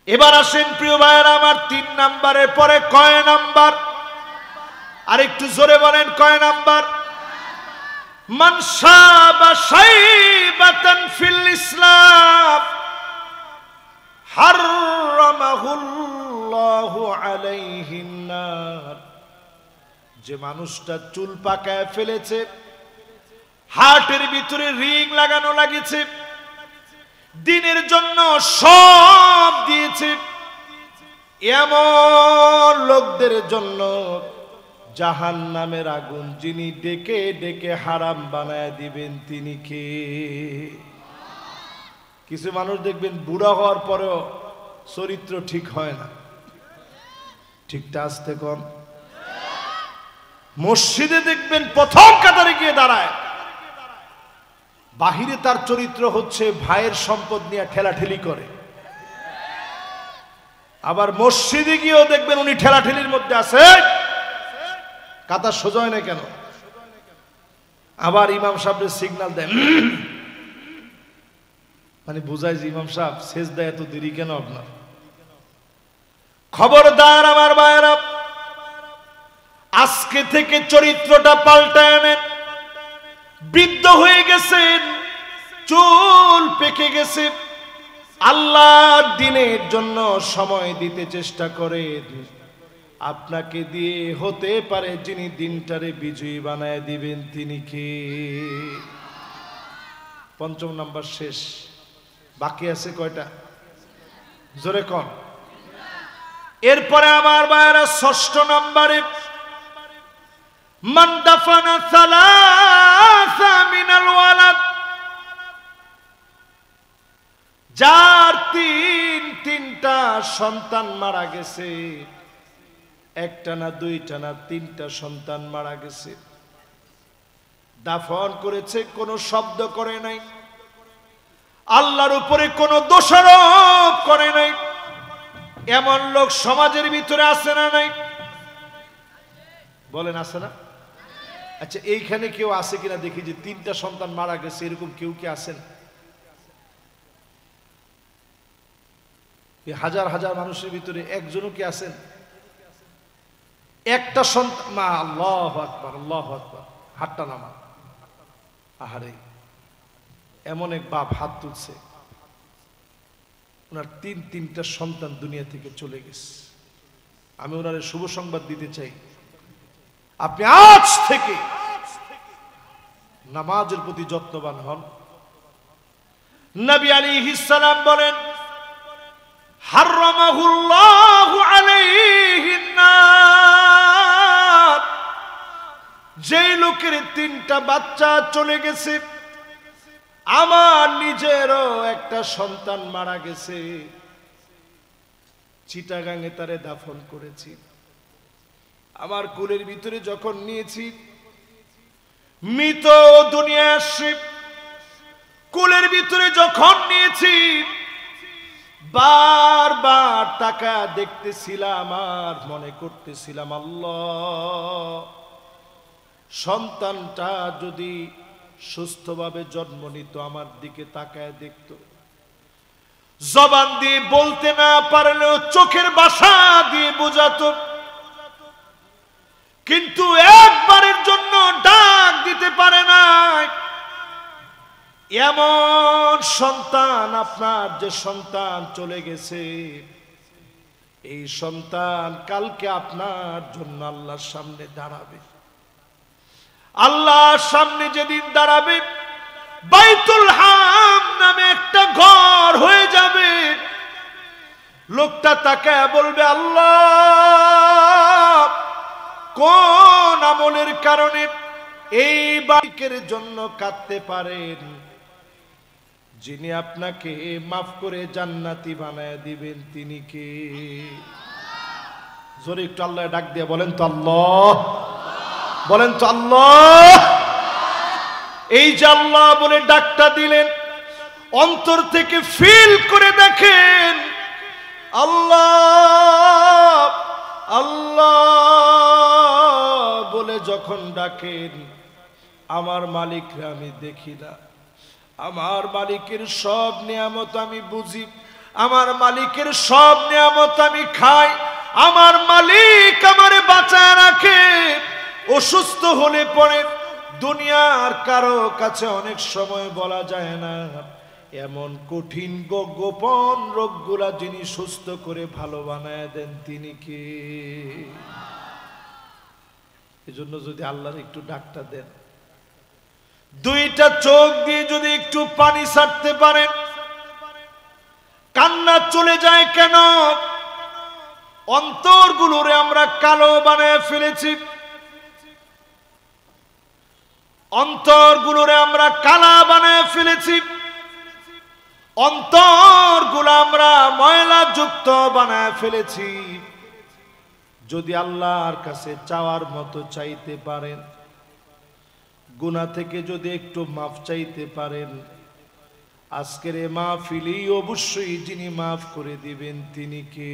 এবার আসেন প্রিয় ভাইয়েরা আমার, 3 নাম্বারের পরে কয় নাম্বার? আর একটু জোরে বলেন, কয় নাম্বার? মান শাবা শাইবাতান ফিল ইসলাম হারামাহুল্লাহু আলাইহিন নার। যে মানুষটা চুল পাকায় ফেলেছে, হার্টের ভিতরে রিং লাগানো লাগিয়েছে, দিনের জন্য সব দিয়েছে, এমন লোকদের জন্য জাহান্নামের আগুন যিনি ডেকে ডেকে হারাম বানায় দিবেন তিনি কে? কিছু মানুষ দেখবেন বুড়া হওয়ার পরেও চরিত্র ঠিক হয় না। ঠিকটা আসতে কম। মসজিদে দেখবেন প্রথম কাতারে গিয়ে দাঁড়ায়, বাহিরে তার চরিত্র হচ্ছে ভাইয়ের সম্পদ নিয়ে ঠেলাঠেলি করে। আবার মসজিদে গিয়েও দেখবেন উনি ঠেলাঠেলির মধ্যে আছে, কাতার সোজা হয় না কেন? আবার ইমাম সাহেবের সিগন্যাল দেন, মানে বুঝায় যে ইমাম সাহেব সেজদায় এত দেরি কেন আপনার? খবরদার আমার ভাইয়েরা, আজকে থেকে চরিত্রটা পাল্টায় নেন। বৃদ্ধ হয়ে গেছেন, চুল পেকে গেছে, আল্লাহর দ্বীনের জন্য সময় দিতে চেষ্টা করেন। আপনাকে দিয়ে হতে পারে যিনি দিনটারে বিজয়ী বানায় দিবেন তিনি কে? 5 নাম্বার শেষ, বাকি আছে কয়টা? জোরে কন। এরপরে আমার ভাইয়েরা 6 নম্বরে মান দাফানা সালাসা মিনাল ওয়ালাদ। যার তিনটা সন্তান মারা গেছে, একটা না দুইটা না 3টা সন্তান মারা গেছে, দাফন করেছে, কোনো শব্দ করে নাই, আল্লাহর উপরে কোনো দোষারোপ করে নাই, এমন লোক সমাজের ভিতরে আছে না নাই? বলেন আছে না? আচ্ছা, এইখানে কেউ আছে কিনা দেখি যে 3টা সন্তান মারা গেছে, এরকম কেউ কি আছেন? হাজার হাজার মানুষের ভিতরে একজনও কি আছেন? একটা সন্তান মা, আল্লাহু আকবার, আল্লাহু আকবার, হাতটা নামা। আহারে, এমন এক বাপ হাত তুলছে, ওনার 3টা সন্তান দুনিয়া থেকে চলে গেছে। আমি ওনার শুভ সংবাদ দিতে চাই, আপনি আজ থেকে নামাজের প্রতি যত্নবান হন। নবী আলাইহিস সালাম বলেন, হারামাহুল্লাহু আলাইহিন নার। যেই লোকের 3টা বাচ্চা চলে গেছে, আমার নিজেরও একটা সন্তান মারা গেছে, চিটাগাঙে তারে দাফন করেছি। আমার কোলের ভিতরে যখন নিয়েছি, মৃত দুনিয়া আসে, কোলের ভিতরে যখন নিয়েছি, বারবার তাকা দেখতেছিলাম আর মনে করতেছিলাম, আল্লাহ, সন্তানটা যদি সুস্থভাবে জন্ম নিত, আমার দিকে তাকায় দেখতো, জবান দিয়ে বলতে না পারলেও চোখের ভাষা দিয়ে বোঝাতো, কিন্তু একবারের জন্য ডাক দিতে পারে না। এমন সন্তান, আপনার যে সন্তান চলে গেছে, এই সন্তান কালকে আপনার জন্য আল্লাহর সামনে দাঁড়াবে। আল্লাহর সামনে যেদিন দাঁড়াবে, বাইতুল হাম নামে একটা ঘর হয়ে যাবে। লোকটা তাকায় বলবে, আল্লাহ, কোন আমলের কারণে এই বাড়ির জন্য কাঁদতে পারেন, যিনি আপনাকে মাফ করে জান্নাতি বানায় দিবেন, তিনি কে? জোরে একটু আল্লাহ ডাক দিয়ে বলেন তো আল্লাহ, বলেন তো আল্লাহ। এই যে আল্লাহ বলে ডাকটা দিলেন, অন্তর থেকে ফিল করে দেখেন, আল্লাহ আল্লাহ বলে যখন ডাকেন, আমার মালিককে আমি দেখি না, আমার মালিকের সব নিয়ামত আমি বুঝি, আমার মালিকের সব নিয়ামত আমি খাই, আমার মালিক আমারে বাঁচায় রাখে। অসুস্থ হলে পরে দুনিয়ার কারো কাছে অনেক সময় বলা যায় না, এমন কঠিন গোপন রোগগুলা যিনি সুস্থ করে ভালো বানায় দেন, তিনি কে? এজন্য যদি আল্লাহর একটু ডাকটা দেন, দুইটা চোখ দিয়ে যদি একটু পানি ছাড়তে পারেন, কান্না চলে যায় কেন? অন্তরগুলোরে আমরা কালো বানায় ফেলেছি, অন্তরগুলোরে আমরা কালা বানায় ফেলেছি, অন্তরগুলো আমরা ময়লা যুক্ত বানায় ফেলেছি। যদি আল্লাহর কাছে চাওয়ার মতো চাইতে পারেন, গুনাহ থেকে যদি একটু মাফ চাইতে পারেন, আজকের এই মাহফিলেই অবশ্যই যিনি মাফ করে দিবেন, তিনি কে?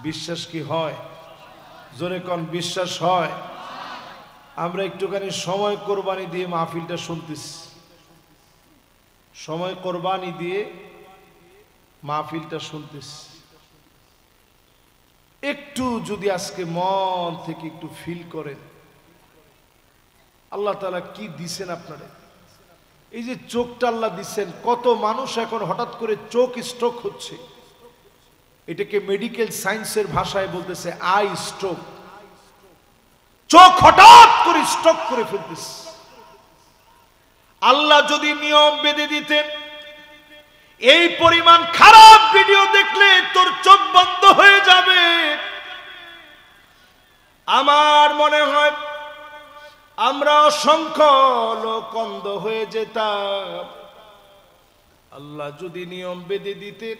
বিশ্বাস কি হয়? জোরে কোন বিশ্বাস হয়? আমরা একটুখানি সময় কোরবানি দিয়ে মাহফিলটা শুনতেছি, সময় কোরবানি দিয়ে মাহফিলটা শুনতেছি। একটু যদি আজকে মন থেকে একটু ফিল করেন, আল্লাহ তাআলা কি দিছেন আপনারে। এই যে চোখটা আল্লাহ দিচ্ছেন, কত মানুষ এখন হঠাৎ করে চোখ স্ট্রোক হচ্ছে, এটাকে মেডিকেল সায়েন্সের ভাষায় বলতেছে আই স্ট্রোক। চোখ হঠাৎ করে স্ট্রোক করে ফেলতেছে। আল্লাহ যদি নিয়ম বেঁধে দিতেন, এই পরিমাণ খারাপ ভিডিও দেখলে তোর চোখ বন্ধ হয়ে যাবে, আমার মনে হয় আমরা অসংখ্য লোক অন্ধ হয়ে যেতাম। আল্লাহ যদি নিয়ম বেঁধে দিতেন,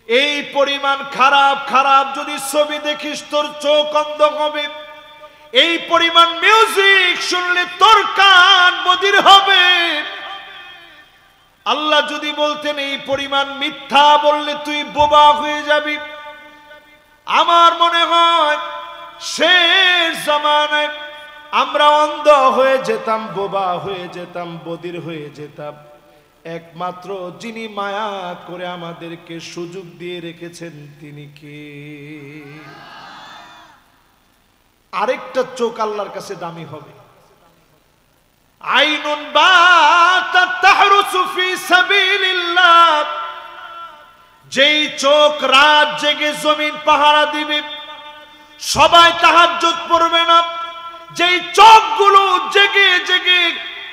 এই পরিমাণ খারাপ খারাপ যদি ছবি দেখিস তোর চোখ অন্ধ হবে, এই পরিমাণ মিউজিক শুনলে তোর কান বধির হবে। আল্লাহ যদি বলতেন এই পরিমাণ মিথ্যা বললে তুই বোবা হয়ে যাবি, আমার মনে হয় শেষ জামানায় আমরা অন্ধ হয়ে যেতাম, বোবা হয়ে যেতাম, বধির হয়ে যেতাম। একমাত্র যিনি মায়া করে আমাদেরকে সুযোগ দিয়ে রেখেছেন, তিনি কে? আরেকটা চোখ আল্লাহর কাছে দামি হবে। আইনুন বাতাত তাহরুসু ফি সাবিলিল্লাহ, যেই চোখ রাত জেগে জমিন পাহারা দিবে, সবাই তাহাজ্জুদ পড়বে না। যেই চোখগুলো জেগে জেগে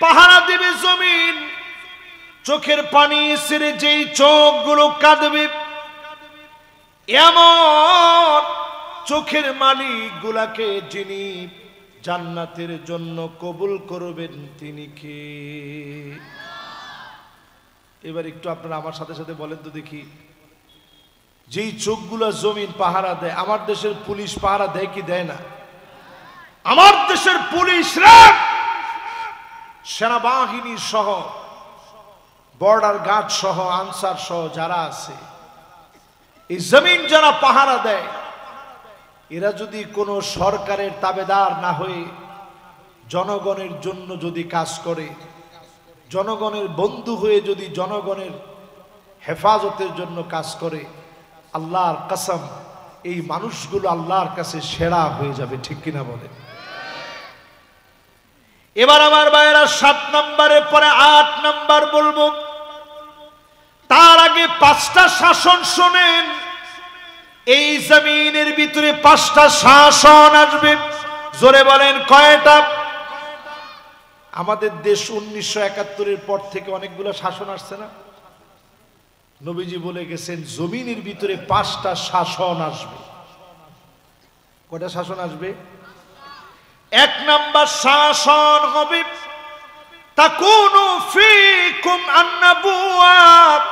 পাহারা দিবে জমিন, চোখের পানি ছেড়ে যেই চোখগুলো কাঁদবে, এমন চোখের মালিক গুলাকে যিনি জান্নাতের জন্য কবুল করবেন, তিনি কে? এবার একটু আপনারা আমার সাথে সাথে বলেন তো দেখি, যেই চোখগুলো জমিন পাহারা দেয়, আমার দেশের পুলিশ পাহারা দেয় কি দেয় না? আমার দেশের পুলিশরা সেনাবাহিনী সহ, বর্ডার গার্ড সহ, আনসার সহ যারা আছে, এই জমিন যারা পাহারা দেয়, এরা যদি কোনো সরকারের তাবেদার না হয়ে জনগণের জন্য যদি কাজ করে, জনগণের বন্ধু হয়ে যদি জনগণের হেফাজতের জন্য কাজ করে, আল্লাহর কসম এই মানুষগুলো আল্লাহর কাছে সেরা হয়ে যাবে। ঠিক কিনা বলে? এবার আমার ভাইয়েরা 7 নম্বরের পরে 8 নম্বর বলবো। তার আগে 5টা শাসন শোনেন। এই জমিনের ভিতরে 5টা শাসন আসবে। জোরে বলেন কয়টা? আমাদের দেশ 1971-এর পর থেকে অনেকগুলো শাসন আসছে না? নবীজি বলে গেছেন জমিনের ভিতরে 5টা শাসন আসবে। কয়টা শাসন আসবে? 1 নাম্বার শাসন হবে তাকুনু ফীকুম আন-নবুওয়াত,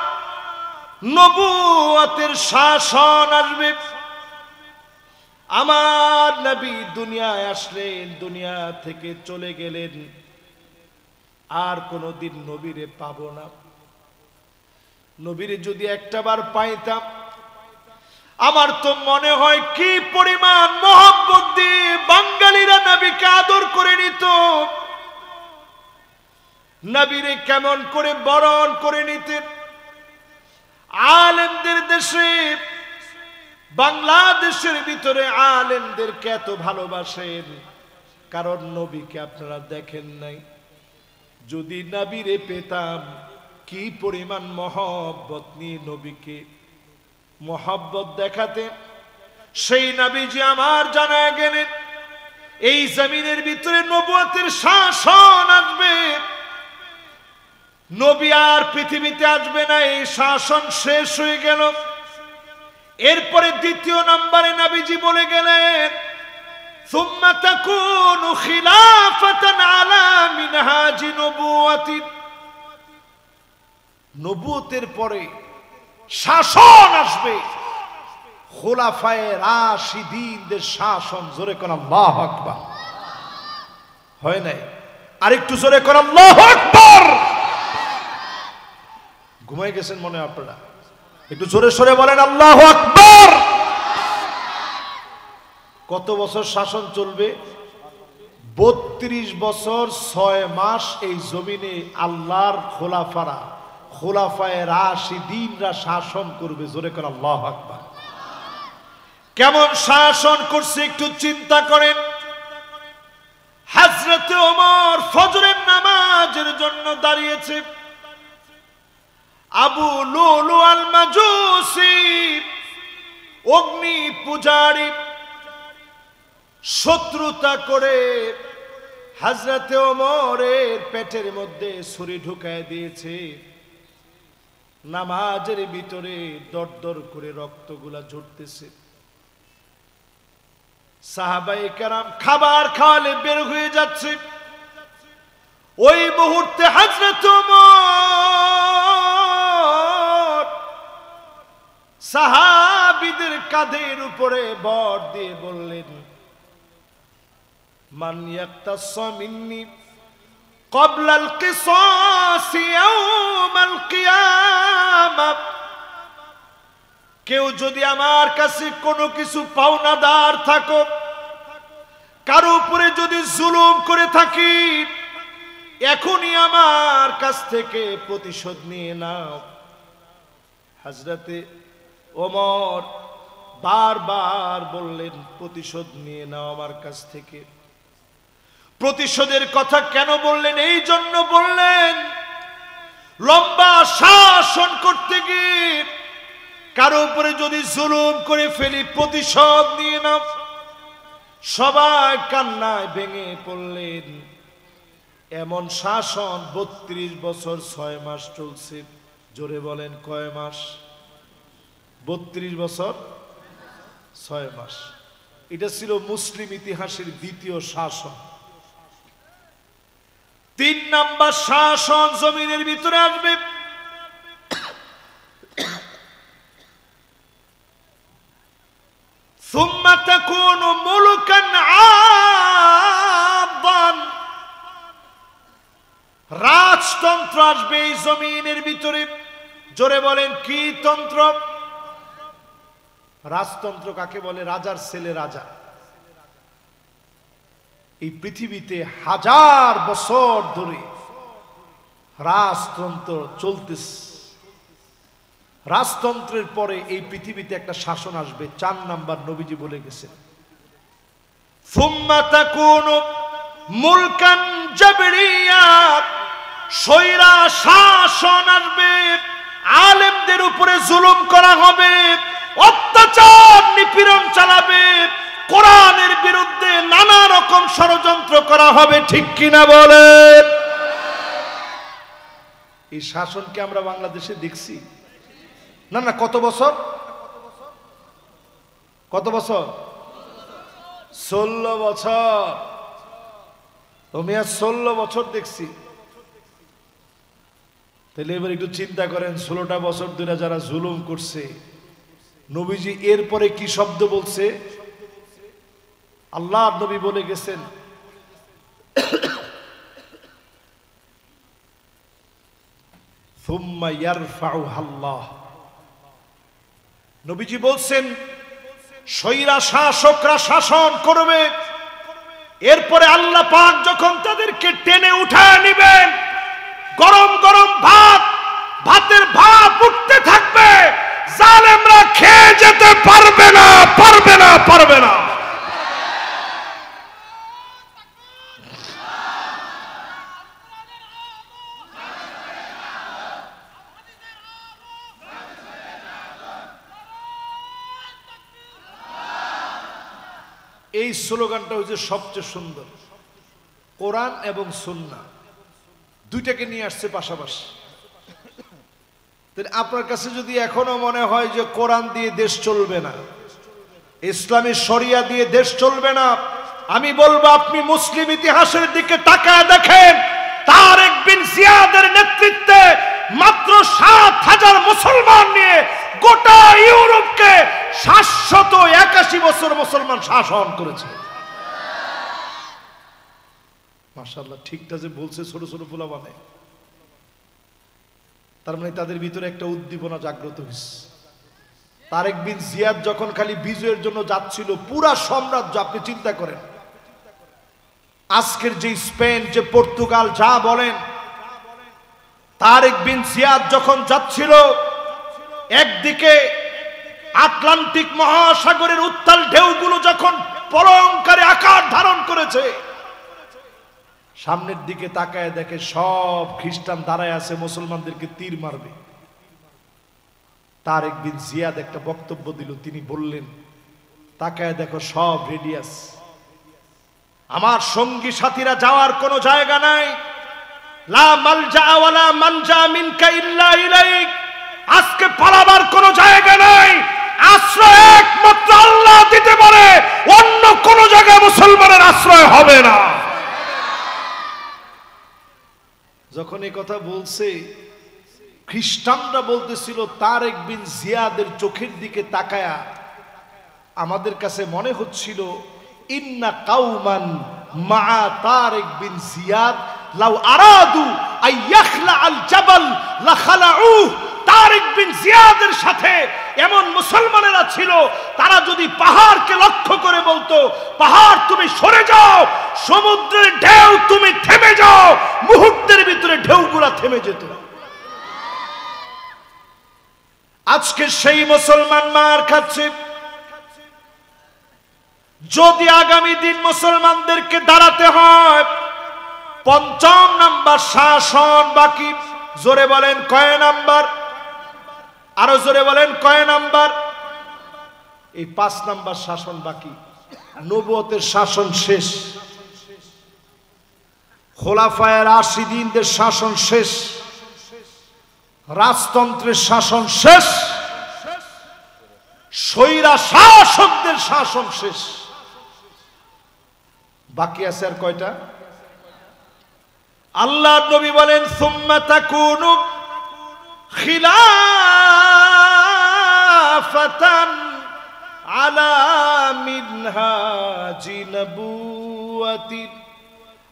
নবুয়তের শাসন আসবে। আমার নবী দুনিয়ায় আসলেন, দুনিয়া থেকে চলে গেলেন, আর কোনদিন নবীরে পাবো না। নবীরে যদি একটাবার পাইতাম, আমার তো মনে হয় কি পরিমাণ মহব্বত দিয়ে বাঙালিরা নবীকে আদর করে নিত, নবীরে কেমন করে বরণ করে নিতেন। আলেমদের দেশে, বাংলাদেশের ভিতরে আলেমদেরকে এত ভালোবাসেন, কারণ নবীকে আপনারা দেখেন নাই। যদি নবীরে পেতাম, কি পরিমাণ মহব্বত নিয়ে নবীকে মহব্বত দেখাতে, সেই নবীজি আমার জানায় গেলেন এই জমিনের ভিতরে নবুয়তের শাসন আসবে। নবী আর পৃথিবীতে আসবে না, এই শাসন শেষ হয়ে গেল। এরপরে 2 নম্বরে নবীজি বলে গেলেন সুম্মা তাকুনু খিলাফাতান আলা মিনহাজি নবুয়তি, নবুয়তের পরে শাসন আসবে খুলাফায়ে রাশিদিনদের শাসন। জোরে কোন আল্লাহু আকবার। হয় নাই? আরেকটু জোরে কোন আল্লাহু আকবার। ঘুমাই গেছেন মনে আপনারা? একটু জোরে সরে বলেন আল্লাহু আকবার। কত বছর শাসন চলবে? 32 বছর 6 মাস এই জমিনে আল্লাহর খোলাফারা, খোলাফায়ে রাশিদিনরা শাসন করবে। জোরে করে আল্লাহু আকবার। কেমন শাসন করছে একটু চিন্তা করেন। হযরত ওমর ফজরের নামাজের জন্য দাঁড়িয়েছে, আবু লুলু আল মাজুসি অগ্নি পূজারী শত্রুতা করে হযরত ওমরের পেটের মধ্যে ছুরি ঢুকায় দিয়েছে। নামাজের ভিতরে দরদর করে রক্তগুলা ঝরতেছে। সাহাবায়ে কেরাম খাবার খাওয়ালে বের হয়ে যাচ্ছে। ওই মুহূর্তে হযরত ওমর সাহাবীদের কাঁধের উপরে ভর দিয়ে বললেন মান ইয়াক্তাসা মিন্নি ক্বাবলা আল কিসাস ইয়াউমাল কিয়ামাহ, কেউ যদি আমার কাছে কোনো কিছু পাওনাদার থাকো, কারো উপরে যদি জুলুম করে থাকি, এখনই আমার কাছ থেকে প্রতিশোধ নিয়ে নাও। হযরতে ওমর বারবার বললেন প্রতিশোধ নিয়ে নাও আমার কাছ থেকে। প্রতিশোধের কথা কেন বললেন? এই জন্য বললেন, লম্বা শাসন করতে গিয়ে কারো উপরে যদি জুলুম করে ফেলি, প্রতিশোধ নিয়ে নাও। সবাই কান্নায় ভেঙে পড়লেন। এমন শাসন 32 বছর 6 মাস চলছে। জোরে বলেন কয় মাস? 32 বছর 6 মাস। এটা ছিল মুসলিম ইতিহাসের দ্বিতীয় শাসন। 3 নাম্বার শাসন জমিনের ভিতরে আসবে। সুম্মা তাকুনু মুলকান আদান, রাজতন্ত্র আসবে এই জমিনের ভিতরে। জোরে বলেন কি তন্ত্র? রাজতন্ত্র কাকে বলে? রাজার ছেলে রাজা। এই পৃথিবীতে 1000 বছর ধরে রাজতন্ত্র চলতেছে। রাজতন্ত্রের পরে এই পৃথিবীতে একটা শাসন আসবে। 4 নাম্বার নবীজি বলে গেছেন সুম্মা তাকুনু মুলকান জাবরিয়াত, স্বৈরা শাসন আসবে, আলেমদের উপরে জুলুম করা হবে, অত্যাচার নিপীড়ন চালাবে, কোরআনের বিরুদ্ধে নানা রকম ষড়যন্ত্র করা হবে, ঠিক কিনা বলেন? এই শাসনকে আমরা বাংলাদেশে দেখছি না? না, কত বছর? কত বছর? 16 বছর। তুমি আর 16 বছর দেখছি। তাহলে এবার একটু চিন্তা করেন, 16টা বছর ধরে যারা জুলুম করছে, নবীজি এরপরে কি শব্দ বলছে? আল্লাহ নবী বলে গেছেন, সুম্মা ইয়ারফাউহা আল্লাহ। নবীজি বলছেন, স্বৈরা শাসকরা শাসন করবে, এরপরে আল্লাহ পাক যখন তাদেরকে টেনে উঠায় নেবেন, গরম গরম ভাতের ভাপ উঠতে থাকবে, জালেমরা খেয়ে যেতে পারবে না, পারবে না, পারবে না। এই স্লোগানটা হচ্ছে সবচেয়ে সুন্দর। কোরআন এবং সুন্নাহ দুইটাকে নিয়ে আসছে পাশাপাশি। আপনার কাছে যদি এখনো মনে হয় যে কোরআন দিয়ে দেশ চলবে না, ইসলামী শরিয়া দিয়ে দেশ চলবে না, আমি বলবো আপনি মুসলিম ইতিহাসের দিকে তাকায় দেখেন। তারেক বিন জিয়াদের নেতৃত্বে মাত্র ৭,০০০ মুসলমান নিয়ে গোটা ইউরোপকে ৭৮১ বছর মুসলমান শাসন করেছে। মাশাআল্লাহ, ঠিকটা যে বলছে ছোট ছোট পোলা বানে, তার মানে তাদের ভিতরে একটা উদ্দীপনা জাগ্রত হয়েছে। তারেক বিন জিয়াদ যখন খালি বিজয়ের জন্য যাচ্ছিল, পুরা সাম্রাজ্য, আপনি চিন্তা করেন, আজকের যে স্পেন, যে পর্তুগাল, যা বলেন, তারেক বিন জিয়াদ যখন যাচ্ছিল, একদিকে আটলান্টিক মহাসাগরের উত্তাল ঢেউগুলো যখন প্রলয়ঙ্কারী আকার ধারণ করেছে, সামনের দিকে তাকায় দেখে সব খ্রিস্টান দাঁড়ায় আছে, মুসলমানদেরকে তীর মারবে। তারেক বিন জিয়াদ একটা বক্তব্য দিল, তিনি বললেন, তাকায় দেখো সব রেডি আছে, আমার সঙ্গী সাথীরা যাওয়ার কোনো জায়গা নাই, লা মালজা ওয়ালা মানজা মিনকা ইল্লা ইলাইক, আজকে পালাবার কোনো জায়গা নাই, আশ্রয় একমাত্র আল্লাহ দিতে পারে, অন্য কোনো জায়গায় মুসলমানের আশ্রয় হবে না। যখন এই কথা বলছে, খ্রিস্টানরা বলতেছিল, তারেক বিন জিয়াদের চোখের দিকে তাকায়া আমাদের কাছে মনে হচ্ছিল, ইন্না কাউমান মা তারেক বিন জিয়াদ লাউ আরাদু আইয়াখলা আল জাবাল লাখালাউ। তারেক বিন জিয়াদের সাথে এমন মুসলমানেরা ছিল, তারা যদি পাহাড়কে লক্ষ্য করে বলতো, পাহাড় তুমি সরে যাও, সমুদ্রের ঢেউ তুমি থেমে যাও, মুহূর্তের ভিতরে ঢেউগুলা থেমে যেত। আজকে সেই মুসলমান মার খাচ্ছে। যদি আগামী দিন মুসলমানদেরকে দাঁড়াতে হয়, ৫ম নাম্বার শাসন বাকি। জোরে বলেন কয় নাম্বার? আরো জোরে বলেন কয় নাম্বার? এই ৫ নাম্বার শাসন বাকি। নবুয়তের শাসন শেষ, খোলাফায়ে রাশিদিনদের শাসন শেষ, রাজতন্ত্রের শাসন শেষ, স্বৈরা শাসকদের শাসন শেষ। বাকি আছে আর কয়টা? আল্লাহর নবী বলেন, সুম্মা তাকুনু খিলাফাতান আলা মিনহাজি নবুওয়াতি।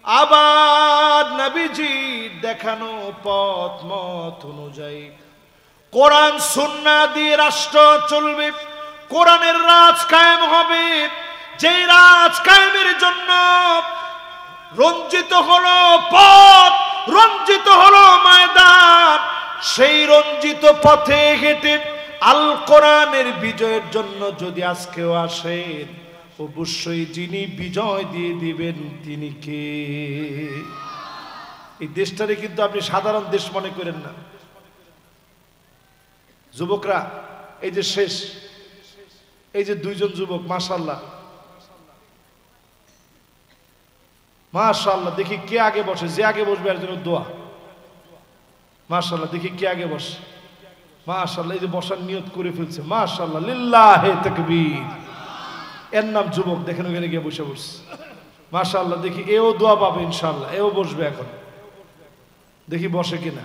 আবার নবীজি দেখানো পথ মত অনুযায়ী কোরআন সুন্নাহ দিয়ে রাষ্ট্র চলবে, কোরআনের রাজ কায়েম হবে। যেই রাজ কায়েমের জন্য রঞ্জিত হলো পথ, রঞ্জিত হলো ময়দান, সেই রঞ্জিত পথে হেঁটে আল কোরআনের বিজয়ের জন্য যদি আজকেও আসেন, অবশ্যই যিনি বিজয় দিয়ে দিবেন তিনি কে? এই দেশটারে কিন্তু আপনি সাধারণ দেশ মনে করেন না। যুবকরা এই যে শেষ, এই যে দুইজন যুবক, মাশাআল্লাহ মাশাআল্লাহ, দেখি কে আগে বসে, যে আগে বসবে এর জন্য দোয়া। মাশাআল্লাহ, দেখি কে আগে বসে। মাশাআল্লাহ, এই যে বসার নিয়ত করে ফেলছে, মাশাআল্লাহ, লিল্লাহে তাকবীর। এর নাম যুবক, দেখেন ওখানে গিয়ে বসে বসছে। মাশাআল্লাহ, দেখি এও দোয়া পাবে ইনশাআল্লাহ, এও বসবে এখন, দেখি বসে কিনা।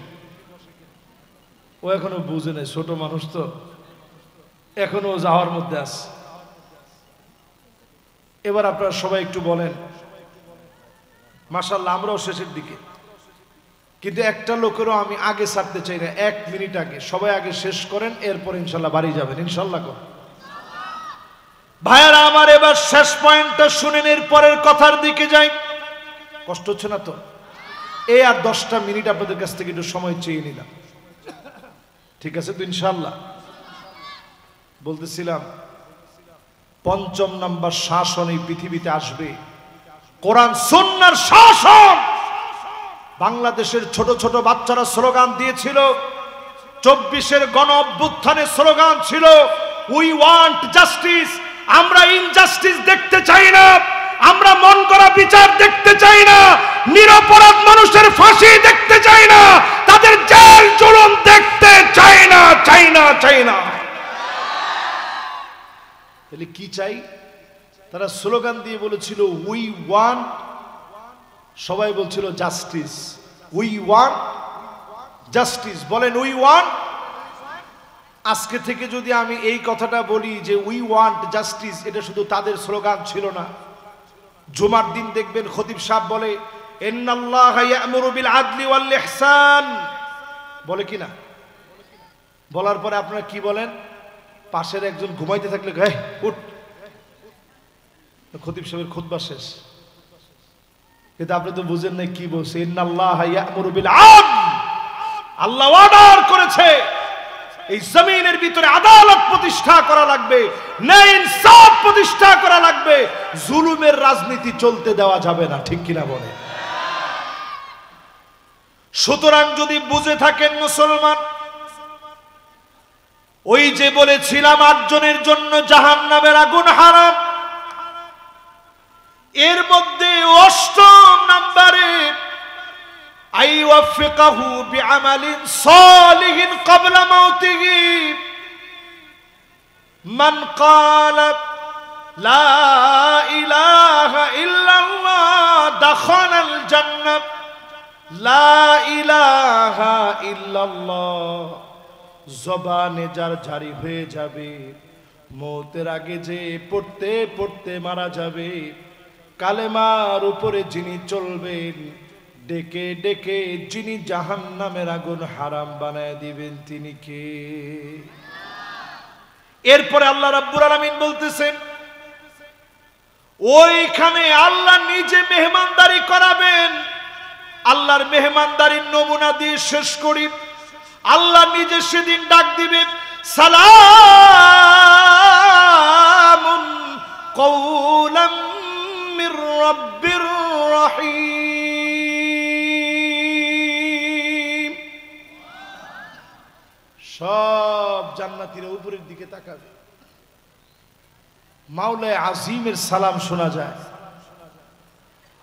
ও এখনো বুঝে নাই, ছোট মানুষ তো, এখনো যাওয়ার মধ্যে আছে। এবার আপনারা সবাই একটু বলেন মাশাআল্লাহ। আমরাও শেষের দিকে, কিন্তু একটা লোকেরও আমি আগে ছাড়তে চাই না, 1 মিনিট আগে। সবাই আগে শেষ করেন, এরপর ইনশাল্লাহ বাড়ি যাবেন, ইনশাল্লাহ। ভাইয়ারা আমার, এবার শেষ পয়েন্টটা শুনেন, এর পরের কথার দিকে যাই। কষ্ট হচ্ছে না তো? এই আর 10টা মিনিট আপনাদের কাছ থেকে একটু সময় চেয়ে নিলাম, ঠিক আছে তো ইনশাল্লাহ? বলতেছিলাম 5ম নাম্বার শাসন এই পৃথিবীতে আসবে, কোরআন সুন্নাহর শাসন। বাংলাদেশের ছোট ছোট বাচ্চারা স্লোগান দিয়েছিল, 24-এর গণ অভ্যুত্থানের স্লোগান ছিল উই ওয়ান্ট জাস্টিস। আমরা ইনজাস্টিস দেখতে চাই না, আমরা মন করা বিচার দেখতে চাই না, নিরপরাধ মানুষের ফাঁসি দেখতে চাই না, তাদের জেল জুলুম দেখতে চাই না, চাই না, চাই না। তাহলে কি চাই? তারা স্লোগান দিয়ে বলেছিল উই ওয়ান্ট, সবাই বলছিল জাস্টিস, উই ওয়ান্ট জাস্টিস। বলেন উই ওয়ান্ট। আজকে থেকে যদি আমি এই কথাটা বলি যে উই ওয়ান্ট জাস্টিস, এটা শুধু তাদের স্লোগান ছিল না। জুমার দিন দেখবেন খতিব সাহেব বলে ইন্নাল্লাহা ইয়া'মুরু বিল আদলি ওয়াল ইহসান, বলে কিনা? বলার পরে আপনারা কি বলেন? পাশের একজন ঘুমাইতে থাকলে হে উঠ, খতিব সাহেবের খুতবা শেষ। কিন্তু আপনি তো বুঝেন না কি বলছে। ইন্নাল্লাহা ইয়া'মুরু বিল আদল, আল্লাহ অর্ডার করেছে এই জমিনের ভিতরে আদালত প্রতিষ্ঠা করা লাগবে, ন্যায় ইনসাফ প্রতিষ্ঠা করা লাগবে, জুলুমের রাজনীতি চলতে দেওয়া যাবে না, ঠিক কিনা বলে? সুতরাং যদি বুঝে থাকেন মুসলমান, ওই যে বলেছিলাম 8 জনের জন্য জাহান্নামের আগুন হারাম, এর মধ্যে 8ম নম্বরে আইওয়াফিকাহু বিআমালিন সালিহিন ক্বাবলা মাউতিহি, মান ক্বালা লা ইলাহা ইল্লাল্লাহ দাখালাল জান্নাহ, লা ইলাহা ইল্লাল্লাহ জবানে যার জারি হয়ে যাবে, মৌতের আগে যে পড়তে পড়তে মারা যাবে, কালেমার উপরে যিনি চলবেন, ডেকে ডেকে যিনি জাহান্নামের আগুন হারাম বানায় দিবেন, তিনি কে? এরপরে আল্লাহ রাব্বুল আলামিন বলতেছেন ওইখানে আল্লাহ নিজে মেহমানদারি করাবেন। আল্লাহর মেহমানদারির নমুনা দিয়ে শেষ করি। আল্লাহ নিজে সেদিন ডাক দিবে সালামুন কওলাম মির রাব্বির রহিম। সব জান্নাতীরা উপরের দিকে তাকাবে, মাওলায়ে আজিমের সালাম শোনা যায়।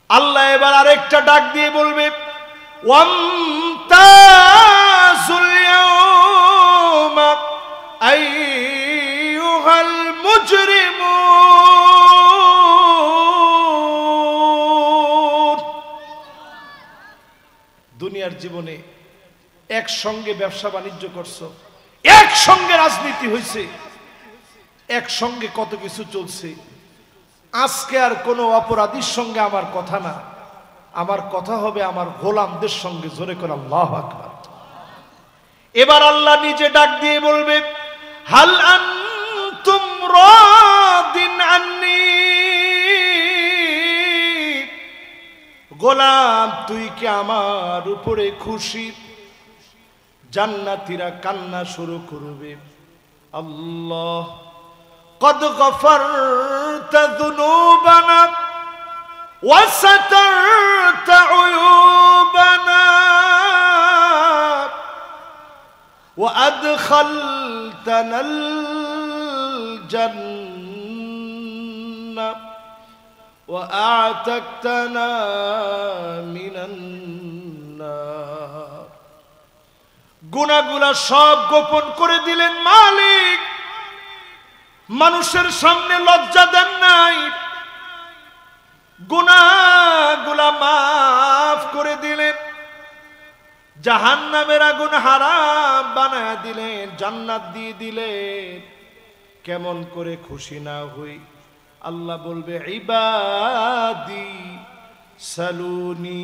আল্লাহ এবার আরেকটা ডাক দিয়ে বলবে ওয়ামতাজুল ইয়াওমা আইয়ুহাল মুজরিমুন। দুনিয়ার জীবনে একসঙ্গে ব্যবসা বাণিজ্য করছো, একসঙ্গে রাজনীতি হয়েছে, একসঙ্গে কত কিছু চলছে। আজকে আর কোনো অপরাধীর সঙ্গে আমার কথা না, আমার কথা হবে আমার গোলামদের সঙ্গে। জোরে করে আল্লাহু আকবার। এবার আল্লাহ নিজে ডাক দিয়ে বলবে হাল আনতুম রাদিন আন্নি, গোলাম তুই কি আমার উপরে খুশি? জান্নাতীরা কান্না শুরু করবে, আল্লাহ কদ গফরতা যুনুবানা وسترت عيوبنا وأدخلتنا الجنة وأعتقتنا من النار গুনাহগুলো সব গোপন করে দিলেন মালিক। মানুষের সামনে লজ্জা দেন নাই, গুনাহগুলো মাফ করে দিলেন। জাহান্নামের আগুন হারাম বানায় দিলেন, জান্নাত দিয়ে দিলেন। কেমন করে খুশি না হই? আল্লাহ বলবে ইবাদি সালুনি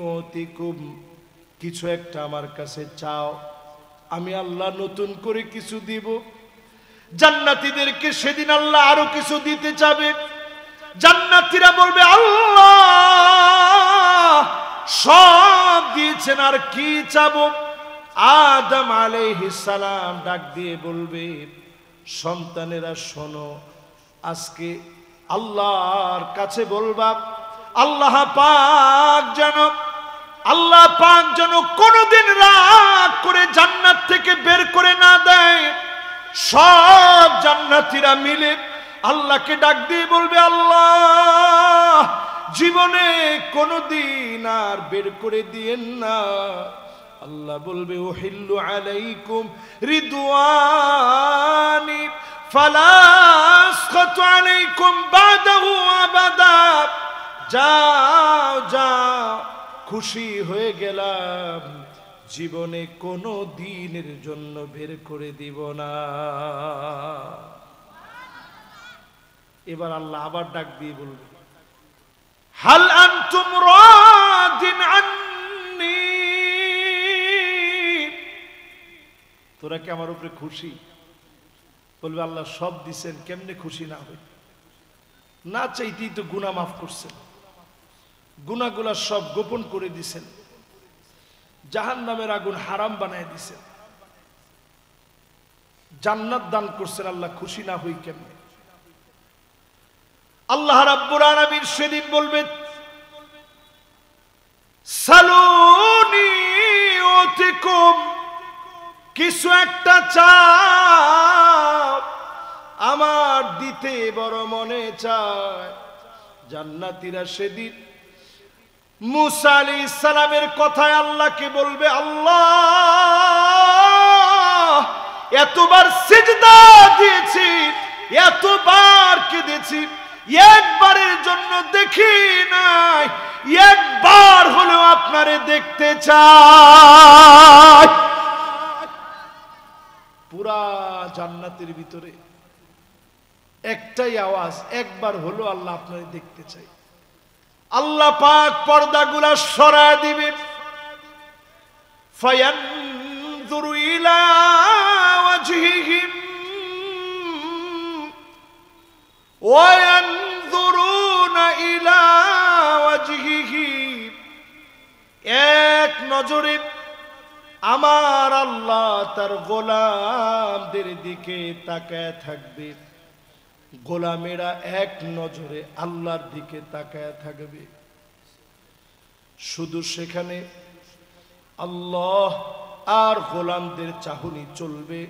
ওতিকুম, কিছু একটা আমার কাছে চাও, আমি আল্লাহ নতুন করে কিছু দিব। জান্নাতীদেরকে সেদিন আল্লাহ আরো কিছু দিতে চাবে। জান্নাতীরা বলবে আল্লাহ সব দিয়েছেন, আর কি চাবো? আদম আলাইহিস সালাম ডাক দিয়ে বলবে, সন্তানেরা শোনো, আজকে আল্লাহর কাছে বলবা আল্লাহ পাক যেন কোনোদিন রাগ করে জান্নাত থেকে বের করে না দেয়। সব জান্নাতীরা মিলে আল্লাহকে ডাক দিয়ে বলবে আল্লাহ জীবনে কোনোদিন আর বের করে দিয়েন না। আল্লাহ বলবে উহিল্লু আলাইকুম রিদওয়ানি ফালা আসখাতু আলাইকুম বাদাহু আবাদা, যাও যাও খুশি হয়ে গেলাম, জীবনে কোনো দিনের জন্য বের করে দিব না। এবার আল্লাহ আবার ডাক দিয়ে বলবে হাল আনতুম রাদিন আন্নি, তোরা কি আমার উপরে খুশি? বলবে আল্লাহ সব দিছেন, কেমনে খুশি না হই? না চাইতেই তো গুনাহ মাফ করছেন, গুনাহগুলা সব গোপন করে দিছেন, জাহান্নামের আগুন হারাম বানায় দিছেন, জান্নাত দান করছেন। আল্লাহ খুশি না হই কেমনে? আল্লাহ রাব্বুল আলামিন সেদিন বলবেন সালুনি ওতিকুম, কিছু একটা চাও, আমার দিতে বড় মনে চায়। জান্নাতীরা সেদিন মুসা আলাইহিস সালামের কথায় আল্লাহকে বলবে আল্লাহ এতবার সিজদা দিয়েছি, এতবার কেঁদেছি, একবারের জন্য দেখি নাই, একবার হলেও আপনারে দেখতে চাই। পুরা জান্নাতের ভিতরে একটাই আওয়াজ, একবার হলো আল্লাহ আপনারে দেখতে চাই। আল্লাহ পাক পর্দাগুলা সরায় দিবেন, ফায়ানযুরু ইলা ওয়াজহিহিম ওয়া ইয়ানযুরুনা ইলা ওয়াজহিহি, এক নজরে আমার আল্লাহ তার গোলামদের দিকে তাকায় থাকবে, গোলামেরা এক নজরে আল্লাহর দিকে তাকায় থাকবে। শুধু সেখানে আল্লাহ আর গোলামদের চাহনি চলবে।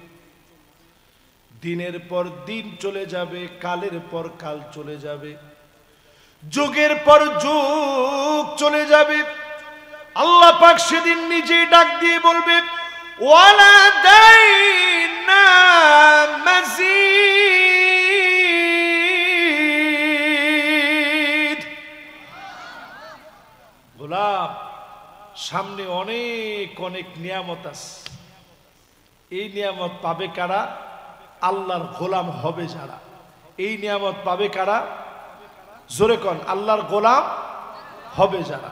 দিনের পর দিন চলে যাবে, কালের পর কাল চলে যাবে, যুগের পর যুগ চলে যাবে। আল্লাহ পাক সেদিন নিজেই ডাক দিয়ে বলবে ওয়ালাদাইনা মাজিদ, গোলাম সামনে অনেক অনেক নিয়ামত আছে। এই নিয়ামত পাবে কারা? আল্লাহর গোলাম হবে যারা। এই নিয়ামত পাবে কারা? জোরে কোন, আল্লাহর গোলাম হবে যারা।